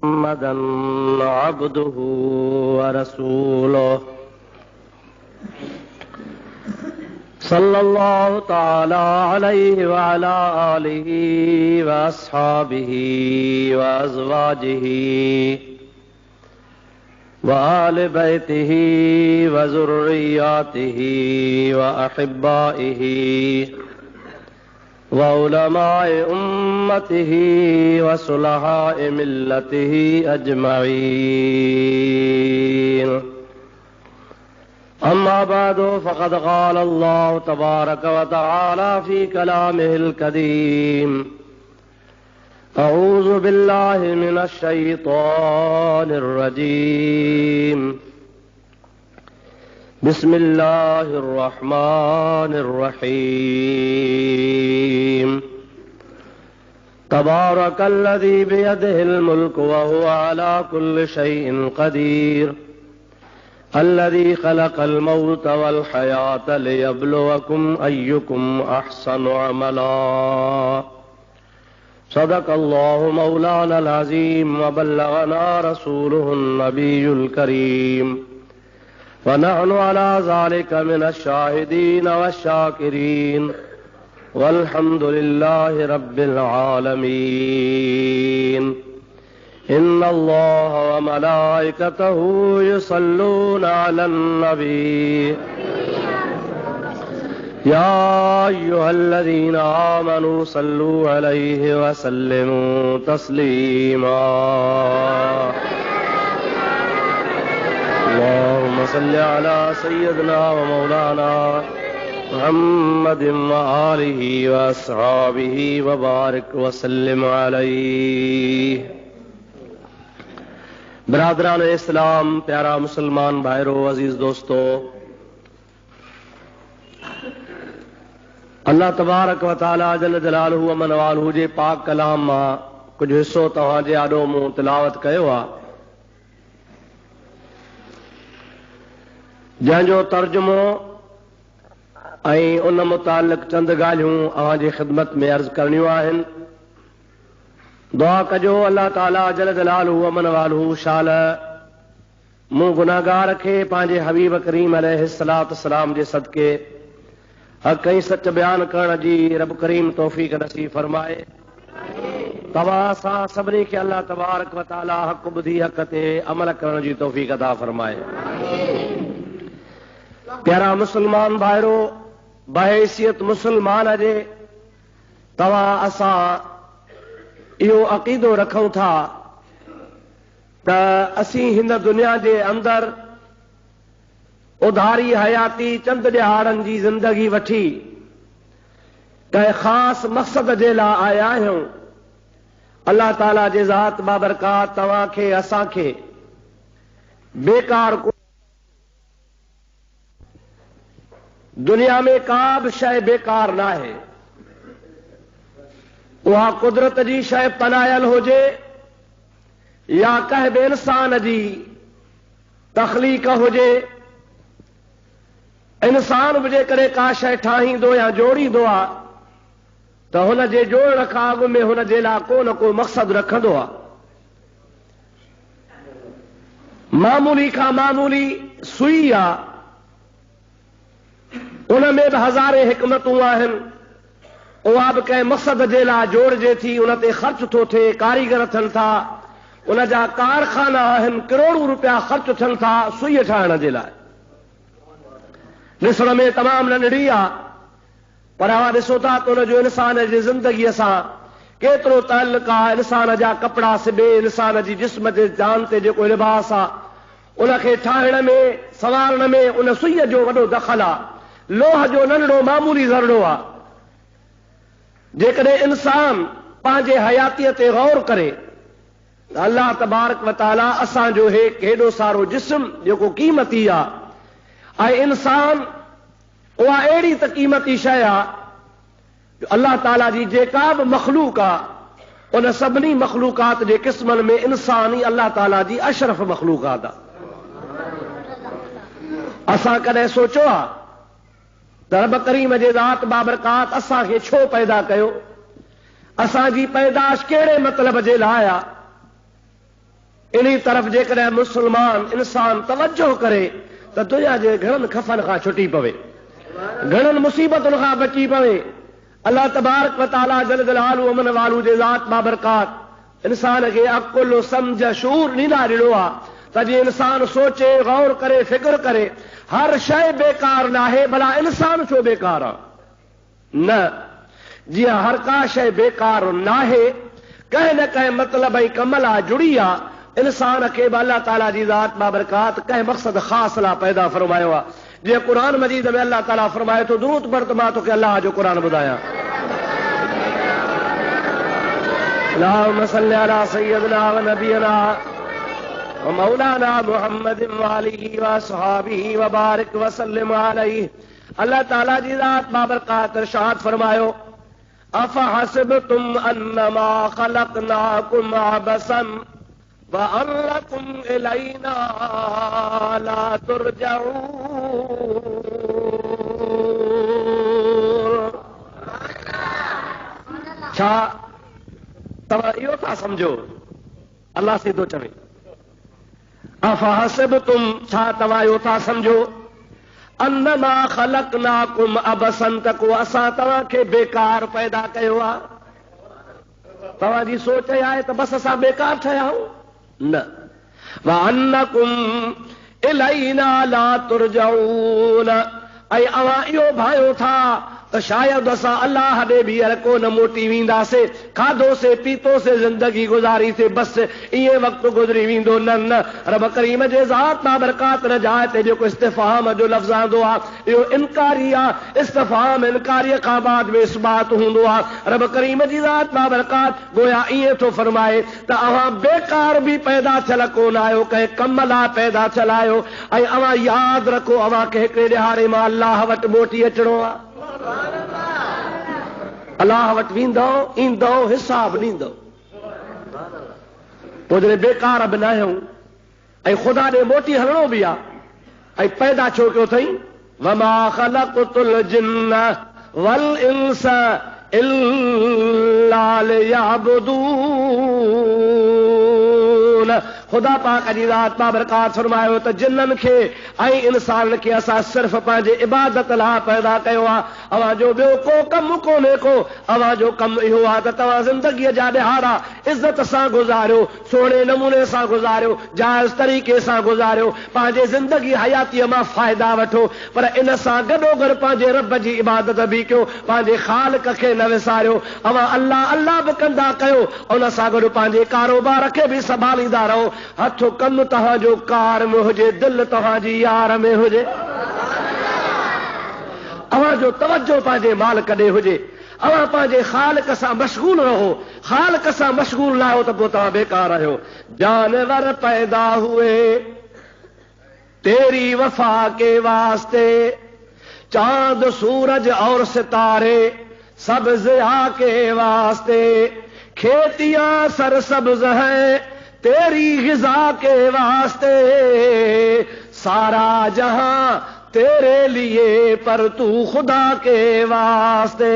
محمدا عبده ورسوله صلى الله تعالى عليه وعلى آله وأصحابه وأزواجه وآل بيته وذرياته وأحبائه وعلماء أمته وصلحاء ملته أجمعين. أما بعد فقد قال الله تبارك وتعالى في كلامه الكريم: أعوذ بالله من الشيطان الرجيم. بسم الله الرحمن الرحيم. تبارك الذي بيده الملك وهو على كل شيء قدير، الذي خلق الموت والحياة ليبلوكم أيكم أحسن عملا. صدق الله مولانا العظيم وبلغنا رسوله النبي الكريم، ونحن على ذلك من الشاهدين والشاكرين، والحمد لله رب العالمين. إن الله وملائكته يصلون على النبي يا أيها الذين آمنوا صلوا عليه وسلموا تسليما. اللهم صل على سيدنا ومولانا محمد وآله وأصحابه وبارك وسلم عليه. برادران اسلام، प्यारा मुसलमान भाइरों, अजीज दोस्तों, अल्लाह तबारक व तआला जल जलालहू व मन वालहू जे पाक कलाम मां कुछ हिस्सो तव्हां जे आॾो मूं तिलावत कयो आहे, जंहिंजो तर्जुमो ऐं उन मुतालिक़ चंद ॻाल्हियूं अव्हां जी ख़िदमत में अर्ज़ करणियूं आहिनि। दुआ कजो अल्लाह ताला जल जलालहू व मन वालहू शाल मूं गुनाहगार खे पंहिंजे हबीब करीम अलैहिस्सलातु वस्सलाम जे सदके हक़ ऐं सच बयान करण जी रब करीम तौफ़ीक़ नसीब फरमाए। तव्हां सां सभिनी खे अल्लाह तबारक व तआला हक़ ॿुधी हक़ ते अमल करण जी तौफ़ीक़ अता फरमाए। प्यारा मुसलमान भाइरो, बहैसियत मुसलमान जे तव्हां असां इहो अक़ीदो रखूं था त असीं हिन दुनिया जे अंदरि उधारी हयाती चंद ॾिहाड़नि जी ज़िंदगी वठी कंहिं ख़ासि मक़सद जे लाइ आया आहियूं। अल्लाह ताला जे ज़ात बाबरकात तव्हांखे असांखे बेकार दुनिया में का बि शइ बेकार न आहे। उहा कुदरत जी शइ पनायल हुजे या कंहिं बि इंसान जी तख़लीक़ हुजे। इंसान बि जेकॾहिं का शइ ठाहींदो या जोड़ींदो आहे त हुन जे जोड़ण खां अॻु में हुन जे लाइ को न को मक़सदु रखंदो आहे। मामूली खां मामूली सुई आहे, उन में बि हज़ारे हिकमतूं आहिनि। उहा बि कंहिं मक़सद जे लाइ जोड़जे थी, उन ते ख़र्च थो थिए, कारीगर थियनि था, उन जा कारखाना आहिनि, करोड़ों रुपया ख़र्च थियनि था सुई ठाहिण जे लाइ। ॾिसण में तमामु नंढड़ी आहे, पर अवां ॾिसो था त उन जो इंसान जी ज़िंदगीअ सां केतिरो ताल्लुक़ आहे। इंसान जा कपिड़ा सिबे, इंसान जी जिस्म जे जान ते जेको लिबास आहे उनखे ठाहिण में, संवारण में उन सुईअ जो वॾो दख़ल आहे। लोह जो नंढड़ो मामूली ज़रड़ो आहे। जेकॾहिं इंसान पंहिंजे हयातीअ ते गौर करे त अल्लाह तबारक व तआला असांजो हेॾो सारो जिस्म जेको क़ीमती आहे, ऐं इंसान उहा अहिड़ी त क़ीमती शइ आहे, अल्लाह ताला जी जेका बि मख़लूक आहे उन सभिनी मख़लूकात जे क़िस्मनि में इंसान ई अल्लाह ताला जी अशरफ मख़लूकात आहे। असां कॾहिं सोचो आहे त रब करीम जे ज़ात बाबरकात असांखे छो पैदा कयो, असांजी पैदाश कहिड़े मतिलब जे लाइ आहे? इन तरफ़ जेकॾहिं मुस्लमान इंसान तवज्जो करे त दुनिया जे घणनि खफ़नि खां छुटी पवे, घणनि मुसीबतुनि खां बची पवे। अल्लाह तबारक व तआला जल जलालहू अमन वालू जे ज़ात बाबरकात इंसान खे अकुल सम्झ शूर नीला ॾिनो आहे त जीअं इंसान सोचे गौर करे फिक्र करे। हर शइ बेकार न आहे, भला इंसान छो बेकार आहे? न, जीअं हर का शइ बेकार न आहे, कंहिं न कंहिं मतिलब ऐं कम लाइ जुड़ी आहे। इंसान खे बि अल्लाह ताला जी ज़ात बाबरकात कंहिं मक़सद ख़ासि लाइ पैदा फरमायो आहे। जीअं क़ुरान मजीद में अल्लाह ताला फरमाए थो, दुरूद पढ़ त मां तोखे अल्लाह जो क़ुरान ॿुधायां। अल्लाहुम्मा सल्लि अला सय्यिदिना व नबियना व मौलाना मुहम्मदिन व आलिहि व असहाबिहि व बारिक व सल्लिम अलैहि। अल्लाह ताला जी ज़ात बाबरकात इरशाद फरमायो, अफहसिबतुम अन्नमा खलक़नाकुम अबसन व अन्नकुम इलैना ला तुरजऊन। छा तव्हां इहो था सम्झो? अल्लाह सीधो चवे, अफहसिबतुम, छा तव्हां इहो था सम्झो, अन्नमा खलक़नाकुम अबसन, त को असां तव्हांखे बेकार पैदा कयो आहे? तव्हांजी सोच आहे त बस असां बेकार ठहिया आहियूं? न, व अन्नकुम इलैना ला तुरजऊन, ऐं अवां इहो भायो था त शायदि असां अल्लाह ॾे ॿीहर कोन मोटी वेंदासीं। खाधोसीं पीतोसीं ज़िंदगी गुज़ारीसीं, बसि ईअं वक़्तु गुज़री वेंदो। न न, रब करीम जे ज़ात बाबरकात न जाइ ते जेको इस्तिफ़हाम जो लफ़्ज़ आंदो आहे इहो इनकारी आहे। इस्तिफ़हाम इनकारीअ खां बाद में इस्बात हूंदो आहे। रब करीम जी ज़ात बाबरकात गोया ईअं थो फरमाए त अवां बेकार बि पैदा थियल कोन आहियो, कंहिं कम लाइ पैदा थियल आहियो। ऐं अवां यादि रखो, अवां खे हिकिड़े ॾिहाड़े मां अल्लाह वटि मोटी अचिणो आहे। अल्लाह वटि वेंदो, ईंदो, हिसाब ॾींदो। पोइ जॾहिं बेकार बि न आहियूं ऐं ख़ुदा ॾे मोटी हलणो बि आहे, ऐं पैदा छो कयो अथई, वमा ख़लक़तुल जिन्न वल इंस इल्ला लियअबुदून। ख़ुदा पाक जी ज़ात बाबरकात फरमायो त जिन्ननि खे ऐं इंसान खे असां सिर्फ़ पंहिंजे इबादत लाइ पैदा कयो आहे। अवां जो ॿियो को कमु कोन्हे को। अवां जो कमु इहो आहे त तव्हां ज़िंदगीअ जा ॾिहाड़ा इज़त सां गुज़ारियो, सुहिणे नमूने सां गुज़ारियो, जाइज़ तरीक़े सां गुज़ारियो, पंहिंजे ज़िंदगी हयातीअ मां फ़ाइदा वठो। पर इन सां गॾोगॾु पंहिंजे रब जी इबादत बि कयो, पंहिंजे ख़ालिक खे न विसारियो। अवां अल्लाह अल्लाह बि कंदा कयो, उन सां गॾु पंहिंजे कारोबार खे बि संभालींदा रहो। हथ कमु तव्हांजो कार में हुजे, दिलि तव्हांजी यार में हुजे, अवां जो तवज्जो पंहिंजे मालिक ॾे हुजे, अवां पंहिंजे ख़ालिक सां मशगूल रहो। ख़ालिक सां मशगूल न आहियो त पोइ तव्हां बेकार आहियो। जानवर पैदा हुए तेरी वफा के वास्ते, चांद सूरज और सितारे सब ज़िया के वास्ते, खेतियां सरसब्ज हैं तेरी ग़िज़ा के वास्ते, सारा जहां तेरे लिए पर तू खुदा के वास्ते।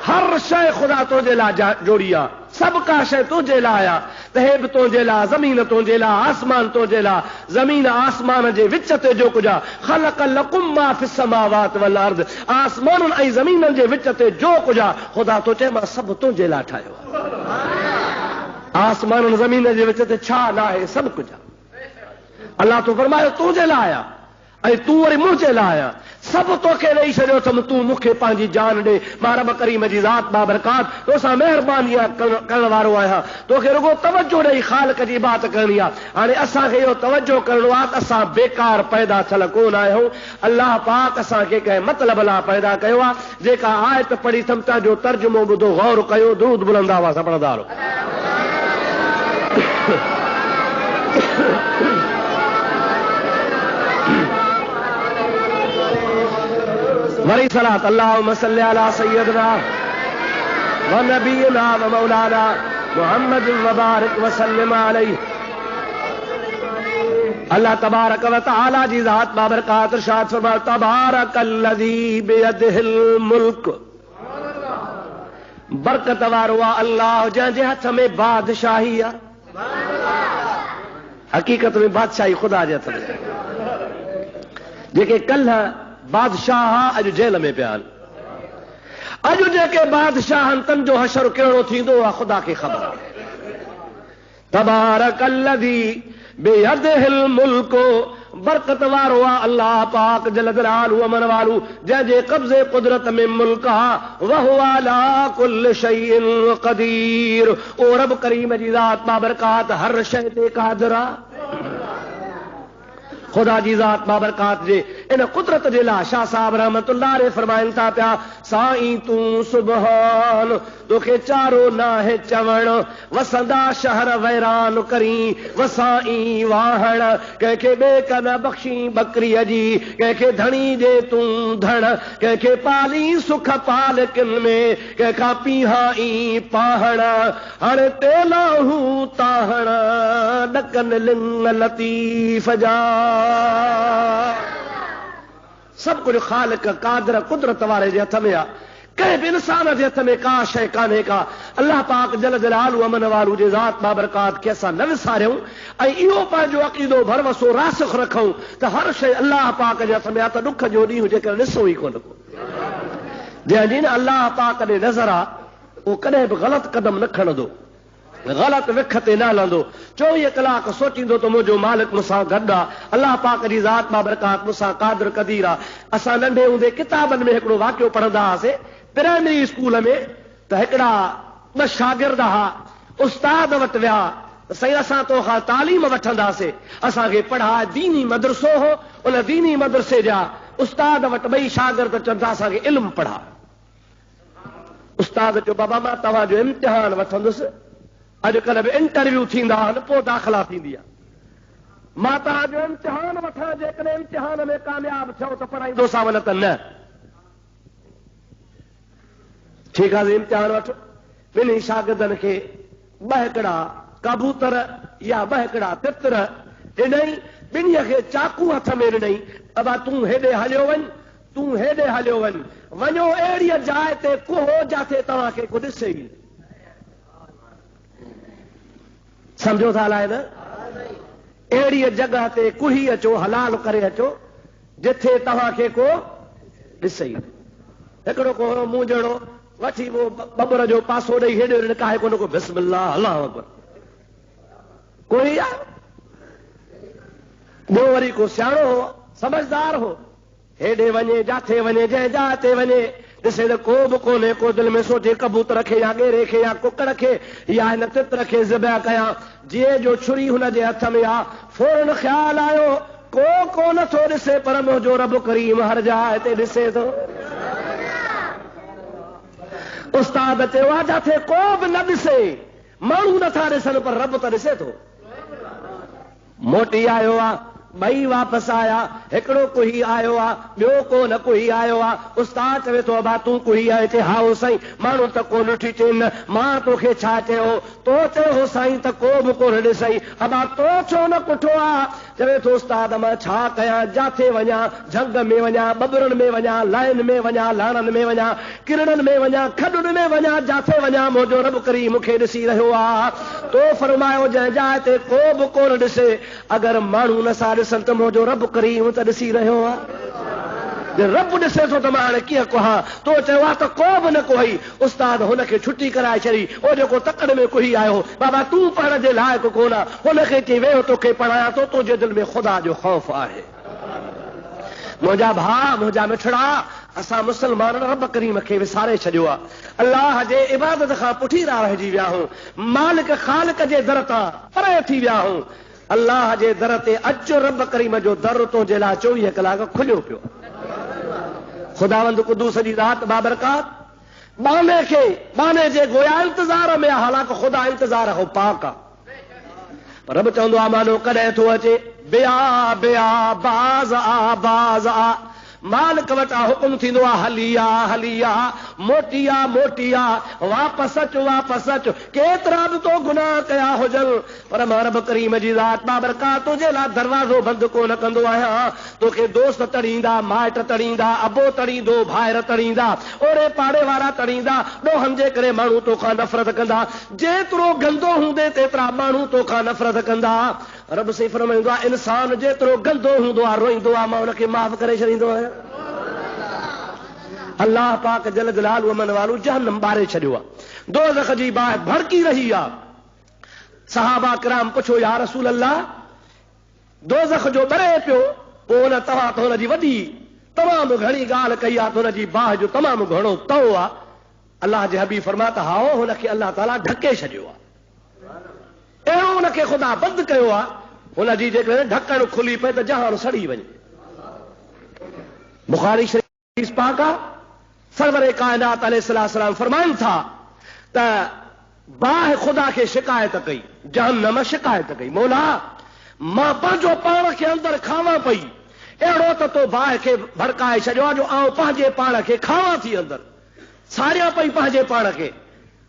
हर शइ ख़ुदा तुंहिंजे लाइ जोड़ी आहे, सभु का शइ तुंहिंजे लाइ आहे। त हे बि तुंहिंजे लाइ, ज़मीन तुंहिंजे लाइ, आसमान तुंहिंजे लाइ, ज़मीन आसमान जे विच ते जो कुझु आहे, ख़लक़ लकुम मा फ़िस समावात वल अर्ज़, आसमाननि ऐं ज़मीननि जे विच ते जो कुझु आहे ख़ुदा तो चए मां सभु तुंहिंजे लाइ ठाहियो आहे। आसमान ज़मीन जे विच ते छा न आहे, सभु कुझु आहे। अल्लाह तो फरमायो तुंहिंजे लाइ आहे ऐं तूं वरी मुंहिंजे लाइ आहे। सभु तोखे ॾेई छॾियो अथमि, तूं मूंखे पंहिंजी जान ॾे। मां रब करीम जी ज़ात बाबरकात तोसां महिरबानी करण वारो आहियां। तोखे रुगो तवज्जो ॾेई ख़ालिक जी इबादत करणी आहे। हाणे असांखे इहो तवज्जो करणो आहे त असां बेकार पैदा थियल कोन आहियूं। अल्लाह पाक असांखे कंहिं मतिलब लाइ पैदा कयो आहे। जेका आयत पढ़ी अथमि तव्हांजो तर्जुमो ॿुधो, गौर कयो, दुरूद बुलंद आवाज़ सां पढ़ंदा रहो। वरी सलात अल्लाहुम्मा सल्लि अला सय्यिदिना व नबियना व मौलाना मुहम्मद व बारिक व सल्लिम अलैहि। अल्लाह तबारक व तआला जी ज़ात बाबरकात इरशाद फरमाए, तबारकल्लज़ी बियदिहिल मुल्क, बरकत वारो आहे अल्लाह जंहिंजे हथ में बादशाही आहे। हकीकत में बादशाही खुदा जे हथ में। जेके कल बादशाह अॼु जेल में पिया आहिनि, अॼु जेके बादशाह आहिनि तन जो हशर कहिड़ो थींदो आहे ख़ुदा खे ख़बर आहे। तबारकल्लज़ी बियदिहिल मुल्को, बरकत वारो आहे अल्लाह पाक जल जलालहु व मन वालू, जंहिंजे कब्ज़े कुदरत में मुल्क आहे। वहुवा अला कुल्ल शैइन क़दीर, ओ रब करीम जी ज़ात बाबरकात हर शइ ते क़ादिर आहे। खुदा जी ज़ात बाबरकात जे इन कुदरत जे लाइ शाह साहब रहमतुल्लाह अलैह फरमाइनि था पिया, साईं तूं सुभान, तोखे चारो नाहे चवण, वसंदा शहर वैरान करी, वसाई वाहण, कंहिंखे ॿिए कन बख़्शी बकरीअ जी, कंहिंखे धणी जे तूं धण, कंहिंखे पाली सुख पाल किन में, कंहिंखां पीहाई पाहण, हाणे तेलाहू ताहण, ॾकन लिंग लतीफ़ जा। सब कुछ खालिक कादिर कुदरत वारे जे हथ में आहे। कंहिं बि इंसान जे हथ में का शइ कान्हे का। अल्लाह पाक जल जलालहु अमन वालू जे ज़ात बाबरकात खे असां न विसारियूं ऐं इहो पंहिंजो अक़ीदो भरवसो रासिख़ रखूं त हर शइ अल्लाह पाक जे हथ में आहे। त ॾुख जो ॾींहुं जेकर ॾिसो ई कोन को, जंहिंजी न अल्लाह पाक ॾे नज़र आहे उहो कॾहिं बि ग़लति कदम न खणंदो, ग़लति विख ते न हलंदो। 24 कलाक सोचींदो त मुंहिंजो मालिक मूंसां गॾु आहे। अल्लाह पाक जी ज़ात बाबरकात मूंसां क़ादिर क़दीर आहे। असां नंढे हूंदे किताबनि में हिकिड़ो वाक़ियो पढ़ंदा हुआसीं प्राइमरी स्कूल में, त हिकिड़ा 2 शागिर्द हुआ, उस्ताद वटि विया, साईं असां तोखां तालीम वठंदासीं, असांखे पढ़ा। दीनी मदरसो हो, उन दीनी मदरसे जा उस्ताद वटि 2 शागिर्द चवनि था असांखे इल्मु पढ़ा। उस्ताद चयो बाबा मां तव्हांजो इम्तिहान वठंदुसि, अॼुकल्ह बि इंटरव्यू थींदा आहिनि पोइ दाख़िला थींदी आहे, मां तव्हांजो इम्तिहान वठां, जेकॾहिं इम्तिहान में कामयाब थियो त पढ़ाईंदोसांव न त न। ठीकु आहे, इम्तिहान वठो। 2 शागिर्दनि खे 2 हिकिड़ा कबूतर या 2 हिकिड़ा तितर ॾिनई, 2 खे चाकू हथ में ॾिनई, बाबा तूं हेॾे हलियो वञ, तूं हेॾे हलियो वञ, वञो अहिड़ीअ जाइ ते कुहो जिथे तव्हांखे को ॾिसे ई। सम्झो था अलाए न, अहिड़ीअ जॻह ते कुही अचो, हलाल करे अचो जिथे तव्हांखे को ॾिसे ई। हिकिड़ो को मूं जहिड़ो वठी वो बबुर जो पासो ॾेई हेॾे होॾे काहे कोन को, बिस्मिल्लाह अल्लाहु अकबर, कोई आहे। ॿियो वरी को सियाणो हो, समझदार हो, हेॾे वञे जाथे वञे, जंहिं जाइ ते वञे ॾिसे त को बि कोन्हे, को दिलि में सोचे कबूतर खे या ॻेरे खे या कुकड़ खे या हिन तितर खे ज़िबह कयां। जीअं जो छुरी हुनजे हथ में आहे, फौरन ख़्याल आयो को नथो ॾिसे, पर मुंहिंजो रब करीम हर जाइ ते ॾिसे थो। उस्ताद चयो आहे जिथे को बि न ॾिसे, माण्हू नथा ॾिसनि पर रब त ॾिसे थो। मोटी आयो आहे, 2 वापसि आया, हिकिड़ो कुही आयो आहे, ॿियो को न कुही आयो आहे। उस्ताद चवे थो अबा तूं कुही आहे? चए हा हो साईं। माण्हू त कोन ॾिठी, चई न मां तोखे छा चयो? तो चयो हो साईं त को बि कोन ॾिसई। अबा तो छो न कुठो आहे? चवे थो उस्ताद मां छा कयां, जाथे वञा, झंग में वञा, बबरनि में वञा, लाइन में वञा, लाणनि में वञा, किरणनि में वञा, खॾुनि में वञा, जाथे वञा मुंहिंजो रब करीम मूंखे ॾिसी रहियो आहे। तो फरमायो जंहिं जाइ ते को बि कोन ॾिसे, अगरि माण्हू नसा ॾिसनि त मुंहिंजो रब करीम त ॾिसी रहियो आहे। रब ॾिसे थो त मां हाणे कीअं कुहां? तो चयो आहे त को बि न कोही। उस्ताद हुनखे छुटी कराए छॾी। ओ जेको तकड़ में कुही आयो, बाबा तूं पढ़ण जे लाइक़ु कोन, हुनखे चई वेहो तोखे पढ़ायां थो, तुंहिंजे दिलि में ख़ुदा जो ख़ौफ़ आहे। मुंहिंजा भाउ, मुंहिंजा मिठड़ा, असां मुस्लमान रब करीम खे विसारे छॾियो आहे। अल्लाह जे इबादत खां पुठीरा रहिजी विया आहियूं, मालिक ख़ालिक जे दर तां परे थी विया आहियूं। अल्लाह जे दर ते अचु, रब करीम जो दर तुंहिंजे लाइ 24 कलाक खुलियो पियो। ख़ुदावंद कुदूस जी ज़ात बाबरकात बाने खे, बाने जे गोया इंतज़ार में, हालांकि ख़ुदा इंतज़ार हो पाक आहे। रब चवंदो आहे मानो कॾहिं थो अचे, बिया बिया बाज़ आ बाज़ आ, मालिक वटां हुकुम थींदो आहे हलिया हलिया, मोटिया मोटिया, वापसि अच वापसि अच। केतिरा बि तो गुनाह कया हुजनि, पर मां रब करीम जी ज़ात बाबरकात तुंहिंजे लाइ दरवाज़ो बंदि कोन कंदो आहियां। तोखे दोस्त तड़ींदा, माइट तड़ींदा, अबो तड़ींदो, भाइर तड़ींदा, ओड़े पाड़े वारा तड़ींदा, ॾोहनि जे करे माण्हू तोखां नफ़रत कंदा। जेतिरो गंदो हूंदे तेतिरा माण्हू तोखां नफ़रत कंदा। रब से फरमाईंदो आहे इंसान जेतिरो गंदो हूंदो आहे रोईंदो आहे मां हुनखे माफ़ करे छॾींदो आहियां। अल्लाह पाक जल जलाल अमन वालो जहन्नम ॿारे छॾियो आहे, दोज़ख जी बाहि भड़की रही आहे। सहाबा किराम पुछो या रसूल अल्लाह दोज़ख जो ॿरे पियो, पोइ हुन तव्हां त हुनजी वॾी तमामु घणी ॻाल्हि कई आहे त हुनजी बाहि जो तमामु घणो तओ आहे। अल्लाह जे हबीब फरमाता हाओ हुनखे अल्लाह ताला ढके छॾियो आहे, अहिड़ो हुनखे ख़ुदा बंदि कयो आहे, हुनजी जेकॾहिं ढकण खुली पए त जहान सड़ी वञे। बुखारी शरीफ़ पाक आहे, सरवर कायनात अलैहिस्सलाम फरमाइनि था त बाहि ख़ुदा खे शिकायत कई, जहन्नम शिकायत कई, मौला मां पंहिंजो पाण खे अंदरि खावां पई, अहिड़ो त तो बाहि खे भड़काए छॾियो आहे जो आउं पंहिंजे पाण खे खावां थी, अंदरि सारियां पई पंहिंजे पाण खे।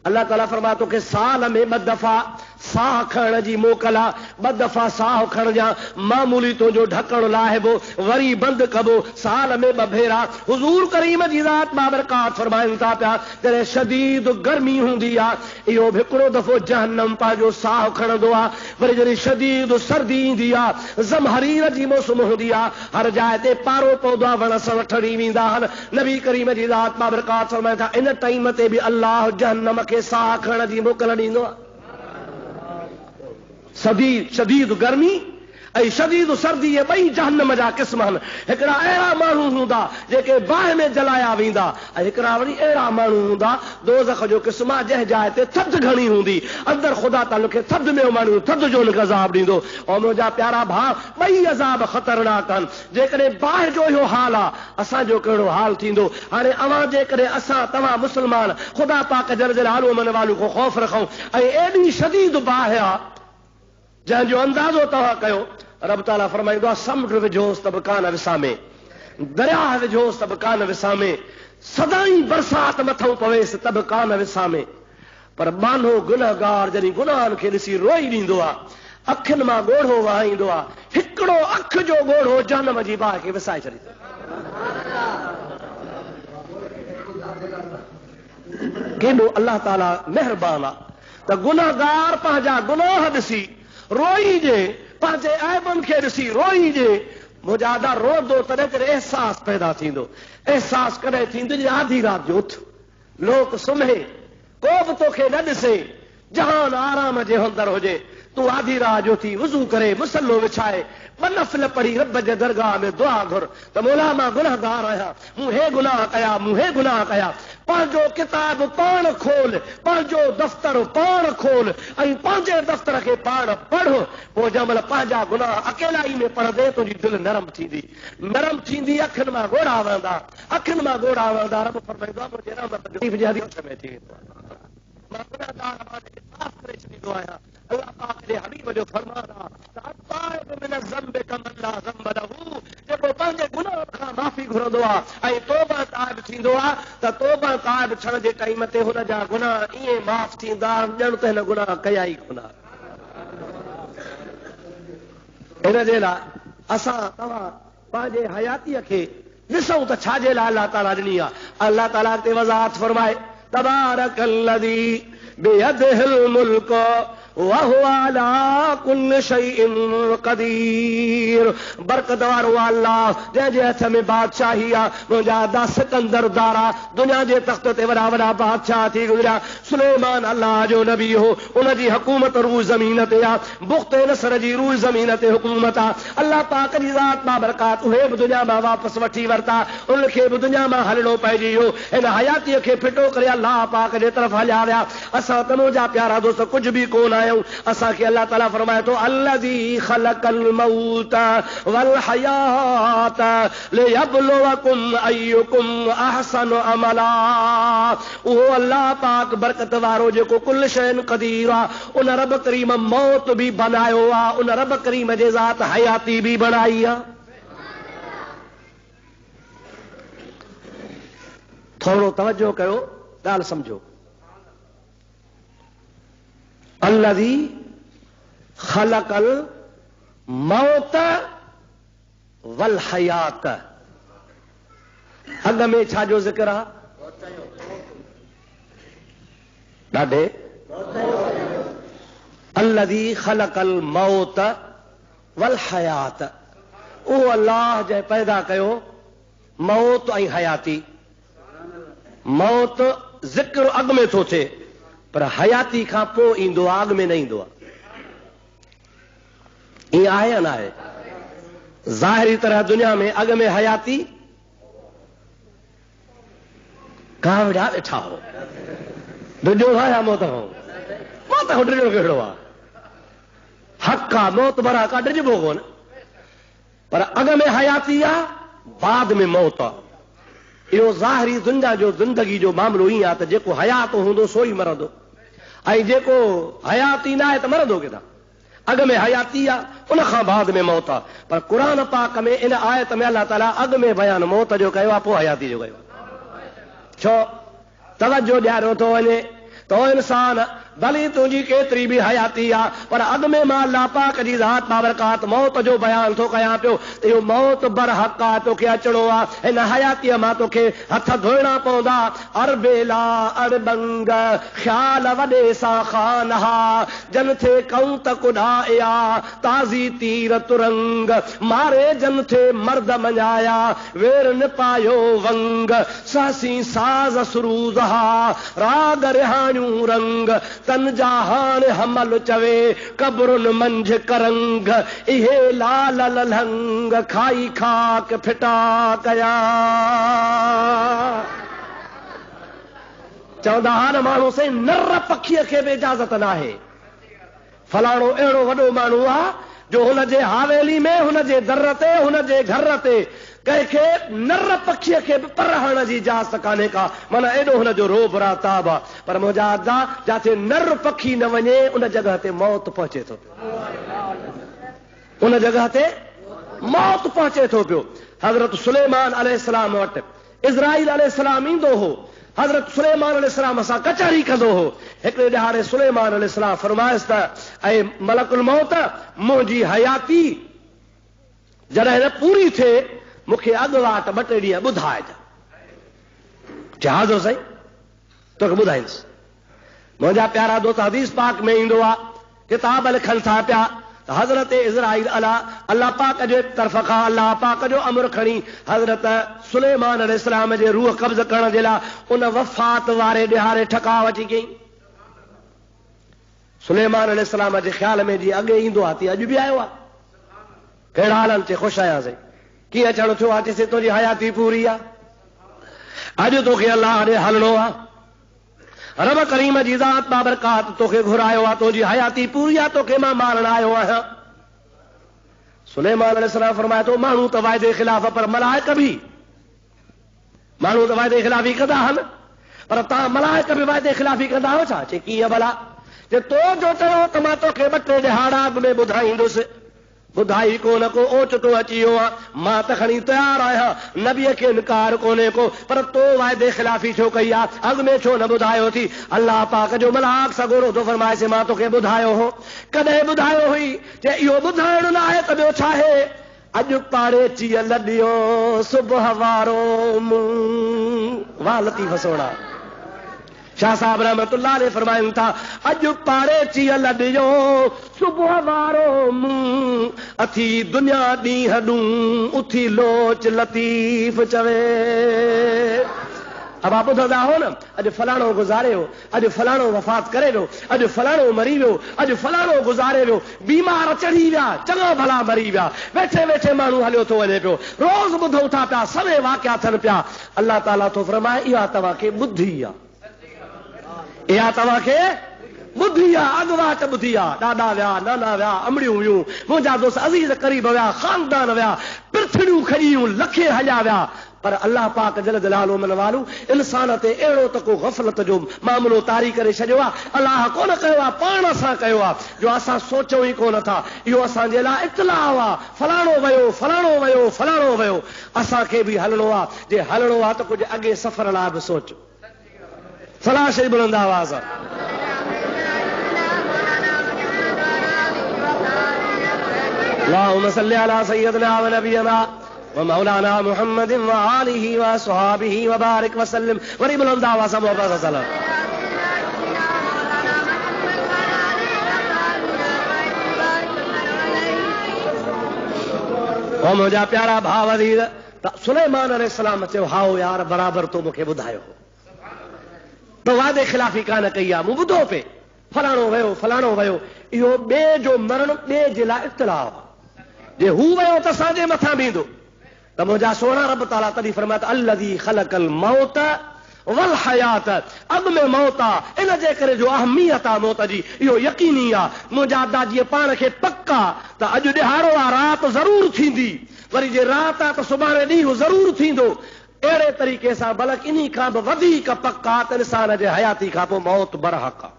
अल्लाह ताला फरमातो कि साल में ॿ दफ़ा साह खणण जी मोकल आहे, ॿ दफ़ा साह खणण जा मामूली तुंहिंजो ढकण लाहिबो वरी बंदि कबो, साल में ॿ भेरा। हुज़ूर करीम जी ज़ात बाबरकात फरमाइनि था पिया जॾहिं शदीद गर्मी हूंदी आहे इहो बि हिकिड़ो दफ़ो जहन्नम पंहिंजो साह खणंदो आहे, वरी जॾहिं शदीद सर्दी ईंदी आहे ज़महरीर जी मौसम हूंदी आहे, हर जाइ ते पारो पौधा वण सां वठणी वेंदा आहिनि। नबी करीम जी ज़ात बाबरकात फरमाइनि था इन टाइम ते बि अल्लाह जहन्नम खे साह खणण जी मोकल ॾींदो आहे। शदीद गर्मी ऐं शदीद सर्दी ये ॿई जहन्नम जा क़िस्म आहिनि। हिकिड़ा अहिड़ा माण्हू हूंदा जेके बाहि में जलाया वेंदा, ऐं हिकिड़ा वरी अहिड़ा माण्हू हूंदा दोज़ख जो क़िस्म आहे जंहिं जाइ ते थधि घणी हूंदी, अंदरि ख़ुदा ताला खे थधि में माण्हू थधि जो हुनखे अज़ाब ॾींदो। ऐं मुंहिंजा प्यारा भाउ ॿई अज़ाब ख़तरनाक आहिनि। जेकॾहिं बाहि जो इहो हाल आहे असांजो कहिड़ो हाल थींदो। हाणे अवां जेकॾहिं असां तव्हां मुस्लमान ख़ुदा पाक जल जलालहु मन वालो को ख़ौफ़ रखूं ऐं एॾी शदीद बाहि आहे जंहिंजो अंदाज़ो तव्हां कयो, रब ताला फरमाईंदो आहे समुंड विझोसि त बि कान विसामे, दरिया विझोसि त बि कान विसामे, सदाई बरसाति मथां पवेसि त बि कान विसामे। पर बानो गुनहगार जॾहिं गुनाहनि खे ॾिसी रोई ॾींदो आहे, अखियुनि मां ॻोढ़ो वहाईंदो आहे, हिकिड़ो अखि जो ॻोढ़ो जहन्नम जी बाहि खे विसाए छॾींदो। केॾो अल्लाह ताला महिरबान आहे त गुनहगार पंहिंजा गुनाह ॾिसी रोई जे, पंहिंजे ऐबनि खे ॾिसी रोई जे, मुंहिंजा आॾा रोंदो तॾहिं करे अहसास पैदा थींदो। अहसास कॾहिं थींदो जे आधी राति जो उथ, लोक सुम्हे, को बि तोखे न ॾिसे, जहान आराम जे अंदरि हुजे, तूं आधी रात जो थी वज़ू करे मुसलो विछाए ॿ नफ़िल पढ़ी रब जे दरगाह में दुआ घुर त मौला मां गुनहगार आहियां, मूं हे गुनाह कया, मूं हे गुनाह कया। पंहिंजो किताब पाण खोल, पंहिंजो दफ़्तर पाण खोल ऐं पंहिंजे दफ़्तर खे पाण पढ़। पोइ जंहिं महिल पंहिंजा गुनाह अकेलाई में पढ़ंदे तुंहिंजी दिलि नरम थींदी, नरम थींदी, अखियुनि मां ॻोढ़ा वहंदा, अखियुनि मां ॻोढ़ा वहंदा। रब फरमाईंदो आहे मुंहिंजे रहमत जो जी हदीस में थी वेंदो आहे, मां गुनहगार खे माफ़ करे छॾींदो आहियां। अल्लाह पाक जे हबीब जो फरमान आहे त अताइब मिन ज़ंब कमन ला ज़ंब लहू, जेको पंहिंजे गुनाह खां माफ़ी घुरंदो आहे ऐं तौबा ताइब थींदो आहे त तौबा ताइब थियण जे टाइम ते हुन जा गुनाह ईअं माफ़ थींदा ॼण त हिन गुनाह कया ई कोन। हिन जे लाइ असां तव्हां पंहिंजे हयातीअ खे ॾिसूं त छाजे लाइ अल्लाह ताला ॾिनी आहे। अल्लाह ताला ते वज़ाहत फरमाए तबारकल्लज़ी बियदिहिल मुल्क वहुव अला कुल्लि शैइन क़दीर। बरकत वारो अल्लाह जंहिंजे हथ में बादशाही आहे। मुंहिंजा दा सिकंदर दारा दुनिया जे तख़्त ते वॾा वॾा बादशाह थी गुज़रिया। सुलेमान अल्लाह जो नबी हो, उनजी हुकूमत रूह ज़मीन ते आहे, बुख़्त नसर जी रूह ज़मीन ते हुकूमत आहे। अल्लाह पाक जी ज़ात बाबरकात उहे बि दुनिया मां वापसि वठी वरिता, उनखे बि दुनिया मां हलणो पइजी वियो। हिन हयातीअ खे फिटो करे अल्लाह पाक जे तरफ़ हलिया विया। असां त मुंहिंजा प्यारा दोस्त कुझु बि कोन आहियूं। असांखे अल्लाह ताला फरमाए थो अल्लज़ी ख़लक़ल मौत वल हयात लियब्लुवकुम अय्युकुम अहसनु अमला। उहो अल्लाह पाक बरकत वारो जेको कुल शैन क़दीर आहे, उन रब करीम मौत बि बनायो आहे, उन रब करीम जे ज़ात हयाती बि बनाई आहे। थोरो तवज्जो कयो, ॻाल्हि समझो। अल्लज़ी ख़लक़ल मौत वल हयात, अॻ में छाजो ज़िक्र आहे? ॾाढे अल्लज़ी ख़लक़ल मौत वल हयात, उहो अल्लाह जे पैदा कयो मौत ऐं हयाती। मौत ज़िक्र अॻ में थो थिए पर हयाती खां पोइ ईंदो आहे, अॻ में न ईंदो आहे। ईअं आहे या न आहे? ज़ाहिरी तरह दुनिया में अॻ में हयाती कावड़ा वेठा हो, ॾिजो या मौत हो, मौत हो ॾिजो कहिड़ो आहे? हक़ आहे, मौत भरा का ॾिजबो कोन, पर अॻ में हयाती आहे, बाद में मौत आहे। इहो ज़ाहिरी दुनिया जो ज़िंदगी जो मामलो ईअं आहे त जेको हयात हूंदो सो ई मरंदो, ऐं जेको हयाती न आहे त मरंदो किथां? अॻ में हयाती आहे, उन खां बाद में मौत आहे। पर क़ुर पाक में इन आयत में अलाह ताला अॻ में बयान मौत जो कयो आहे, पोइ हयाती जो कयो आहे। छो? तवजो ॾियारो थो वञे तो इंसान भली तुंहिंजी केतिरी बि हयाती आहे, पर अॻ में मां अल्लाह पाक जी ज़ात बाबरकात मौत जो बयान थो कयां पियो त इहो मौत बरहक़ आहे, तोखे अचणो आहे। हिन हयातीअ मां तोखे हथ धोइणा पवंदा। अरबेला अरबंग ख़्याल वॾे सां ख़ानहा, जन थे कऊं त कुॾाया ताज़ी तीर तुरंग, मारे जन थे मर्द मञाया वेर न पायो वंग, सासी साज़ सुरूज़हा राग रिहाणियूं रंग, तन जा हाणे हमल चवे कब्रुन मंझ करंग, इहे लाल ललंग खाई खाक फिटा कया। चवंदा हाणे माण्हू से नर पखीअ खे बि इजाज़त न आहे। फलाणो अहिड़ो वॾो माण्हू आहे जो हुनजे हावेली में, हुनजे दर ते, हुनजे घर ते कंहिंखे नर पखीअ खे बि पर हणण जी इजाज़त कान्हे का, माना एॾो हुनजो रोब राताब आहे। पर मुंहिंजा अदा जिथे नर पखी न वञे उन जॻह ते मौत पहुचे थो पियो, उन जॻह ते मौत पहुचे थो पियो। हज़रत सुलेमान अलैहिस्सलाम वटि इज़राइल अलैहिस्सलाम ईंदो हो, हज़रत सुलेमान अलैहिस्सलाम सां कचहरी कंदो हो। हिकिड़े ॾिहाड़े सुलेमान अलैहिस्सलाम फरमाइस त ऐं मलकुल मौत, मुंहिंजी हयाती जॾहिं न पूरी थिए मूंखे अॻुवाट 2-3 ॾींहं ॿुधाइजांइ। हाज़िर साईं, तोखे ॿुधाईंदुसि। मुंहिंजा प्यारा दोस्त हदीस पाक में ईंदो आहे, किताब लिखनि था पिया त हज़रत इज़राइल अल्लाह पाक जे तरफ़ खां अल्लाह पाक जो अमर खणी हज़रत सुलेमान अलैहिस्सलाम जे रूह कब्ज़ करण जे लाइ उन वफ़ात वारे ॾिहाड़े ठकाव अची कई। सुलेमान अलैहिस्सलाम जे ख़्याल में जीअं अॻे ईंदो आहे तीअं अॼु बि आयो आहे। कहिड़ा हालनि चे ख़ुशि आहियां साईं, कीअं अचणु थियो आहे? चइसे तुंहिंजी हयाती पूरी आहे, अॼु तोखे अल्लाह ॾे हलणो आहे, रब करीम जी ज़ात बाबरकात तोखे घुरायो आहे, तुंहिंजी हयाती पूरी आहे, तोखे मां मारण आयो आहियां। सुलेमान अलैहिस्सलाम फरमाए थो माण्हू त वाइदे ख़िलाफ़, पर मलाइक बि, माण्हू त वाइदे ख़िलाफ़ी कंदा आहिनि, पर तव्हां मलाइक बि वाइदे ख़िलाफ़ी कंदा आहियो छा? चई कीअं भला? जे तो जो चयो त मां तोखे 2-3 ॾिहाड़ा अॻु में ॿुधाईंदुसि, ॿुधाई कोन को, ओचितो अची वियो आहे, मां त खणी तयारु आहियां, नबीअ खे इनकार कोन्हे को, पर तो वाइदे ख़िलाफ़ी छो कई आहे? अॻु में छो न ॿुधायो थी? अल्लाह पाक जो मलाक सगोरो थो फरमाए मां तोखे ॿुधायो हो। कॾहिं ॿुधायो हुई? जे इहो ॿुधाइणो न आहे त ॿियो छा आहे? अॼु पाड़े चीअ लॾियो सुबुह वारो मुंहुं। वाह लतीफ़ सोड़ा शाह साहब रहमतुल्लाह अलैह फरमाइनि था, अॼु पाड़े चीअ लॾियो सुबुह वारो मुंहुं, अथी दुनिया ॾींहं ॾूं उथी लोच लतीफ़ चवे। अब आप ॿुधंदा हो न, अॼु फलाणो गुज़ारे वियो, अॼु फलाणो वफ़ात करे वियो, अॼु फलाणो मरी वियो, अॼु फलाणो गुज़ारे वियो, बीमार चढ़ी विया, चङा भला मरी विया, वेठे वेठे माण्हू हलियो थो वञे पियो, रोज़ ॿुधूं था पिया, सभई वाक़िया थियनि पिया। अल्लाह ताला थो फरमाए इहा तव्हांखे ॿुधी आहे, इहा तव्हांखे ॿुधी आहे, अॻुवाट ॿुधी आहे। ॾाॾा विया, नाना विया, अमड़ियूं हुयूं, मुंहिंजा दोस्त अज़ीज़ करीब विया, ख़ानदान विया, पृथ्वियूं खॼियूं, लखे हलिया विया, पर अल्लाह पाक जल जलालो मन वालू इंसान ते अहिड़ो त को ग़फ़लत जो मामलो तारी करे छॾियो आहे। अल्लाह कोन कयो आहे, पाण सां कयो आहे, जो असां सोचूं ई कोन था। इहो असांजे लाइ इत्तलाउ आहे, फलाणो वियो, फलाणो वियो, फलाणो वियो। असांखे बि हलणो आहे, जे हलणो आहे त कुझु अॻे सफ़र लाइ बि सोचो। सलाह शरी बुलंद आवाज़ अल्लाहुम्मा सल्लि अला सय्यदना व नबियना व मौलाना मुहम्मदिन व आलिहि व अस्हाबिहि व बारिक व सल्लिम। वरी बुलंद आवाज़ मोहब्बत सलाम। ओ मुंहिंजा प्यारा भाउ अज़ीज़, त सुलेमान अलैहिस्सलाम चयो हाओ यार बराबर तो मूंखे ॿुधायो तो वादे खिलाफ़ी कान कई आहे, मूं ॿुधो पे फलाणो वयो इहो ॿिए जो मरण ॿिए जे लाइ इख़्तिलाफ़ जे हू वयो त असांजे मथां बीहंदो त मुंहिंजा सोना रब ताला तॾहिं फरमाया त अल्लज़ी ख़लक़ल मौत वल हयात, अॻु में मौत आहे इन जे करे जो अहमियत आहे मौत जी इहो यकीनी आहे। मुंहिंजा अदा जीअं पाण खे पक आहे त अॼु ॾिहाड़ो आहे राति ज़रूर थींदी, वरी जे राति आहे त सुभाणे ॾींहुं ज़रूर थींदो। अहिड़े तरीक़े सां बल्कि इन खां बि वधीक पक आहे त इंसान जे हयाती खां पोइ मौत बरहक़ आहे।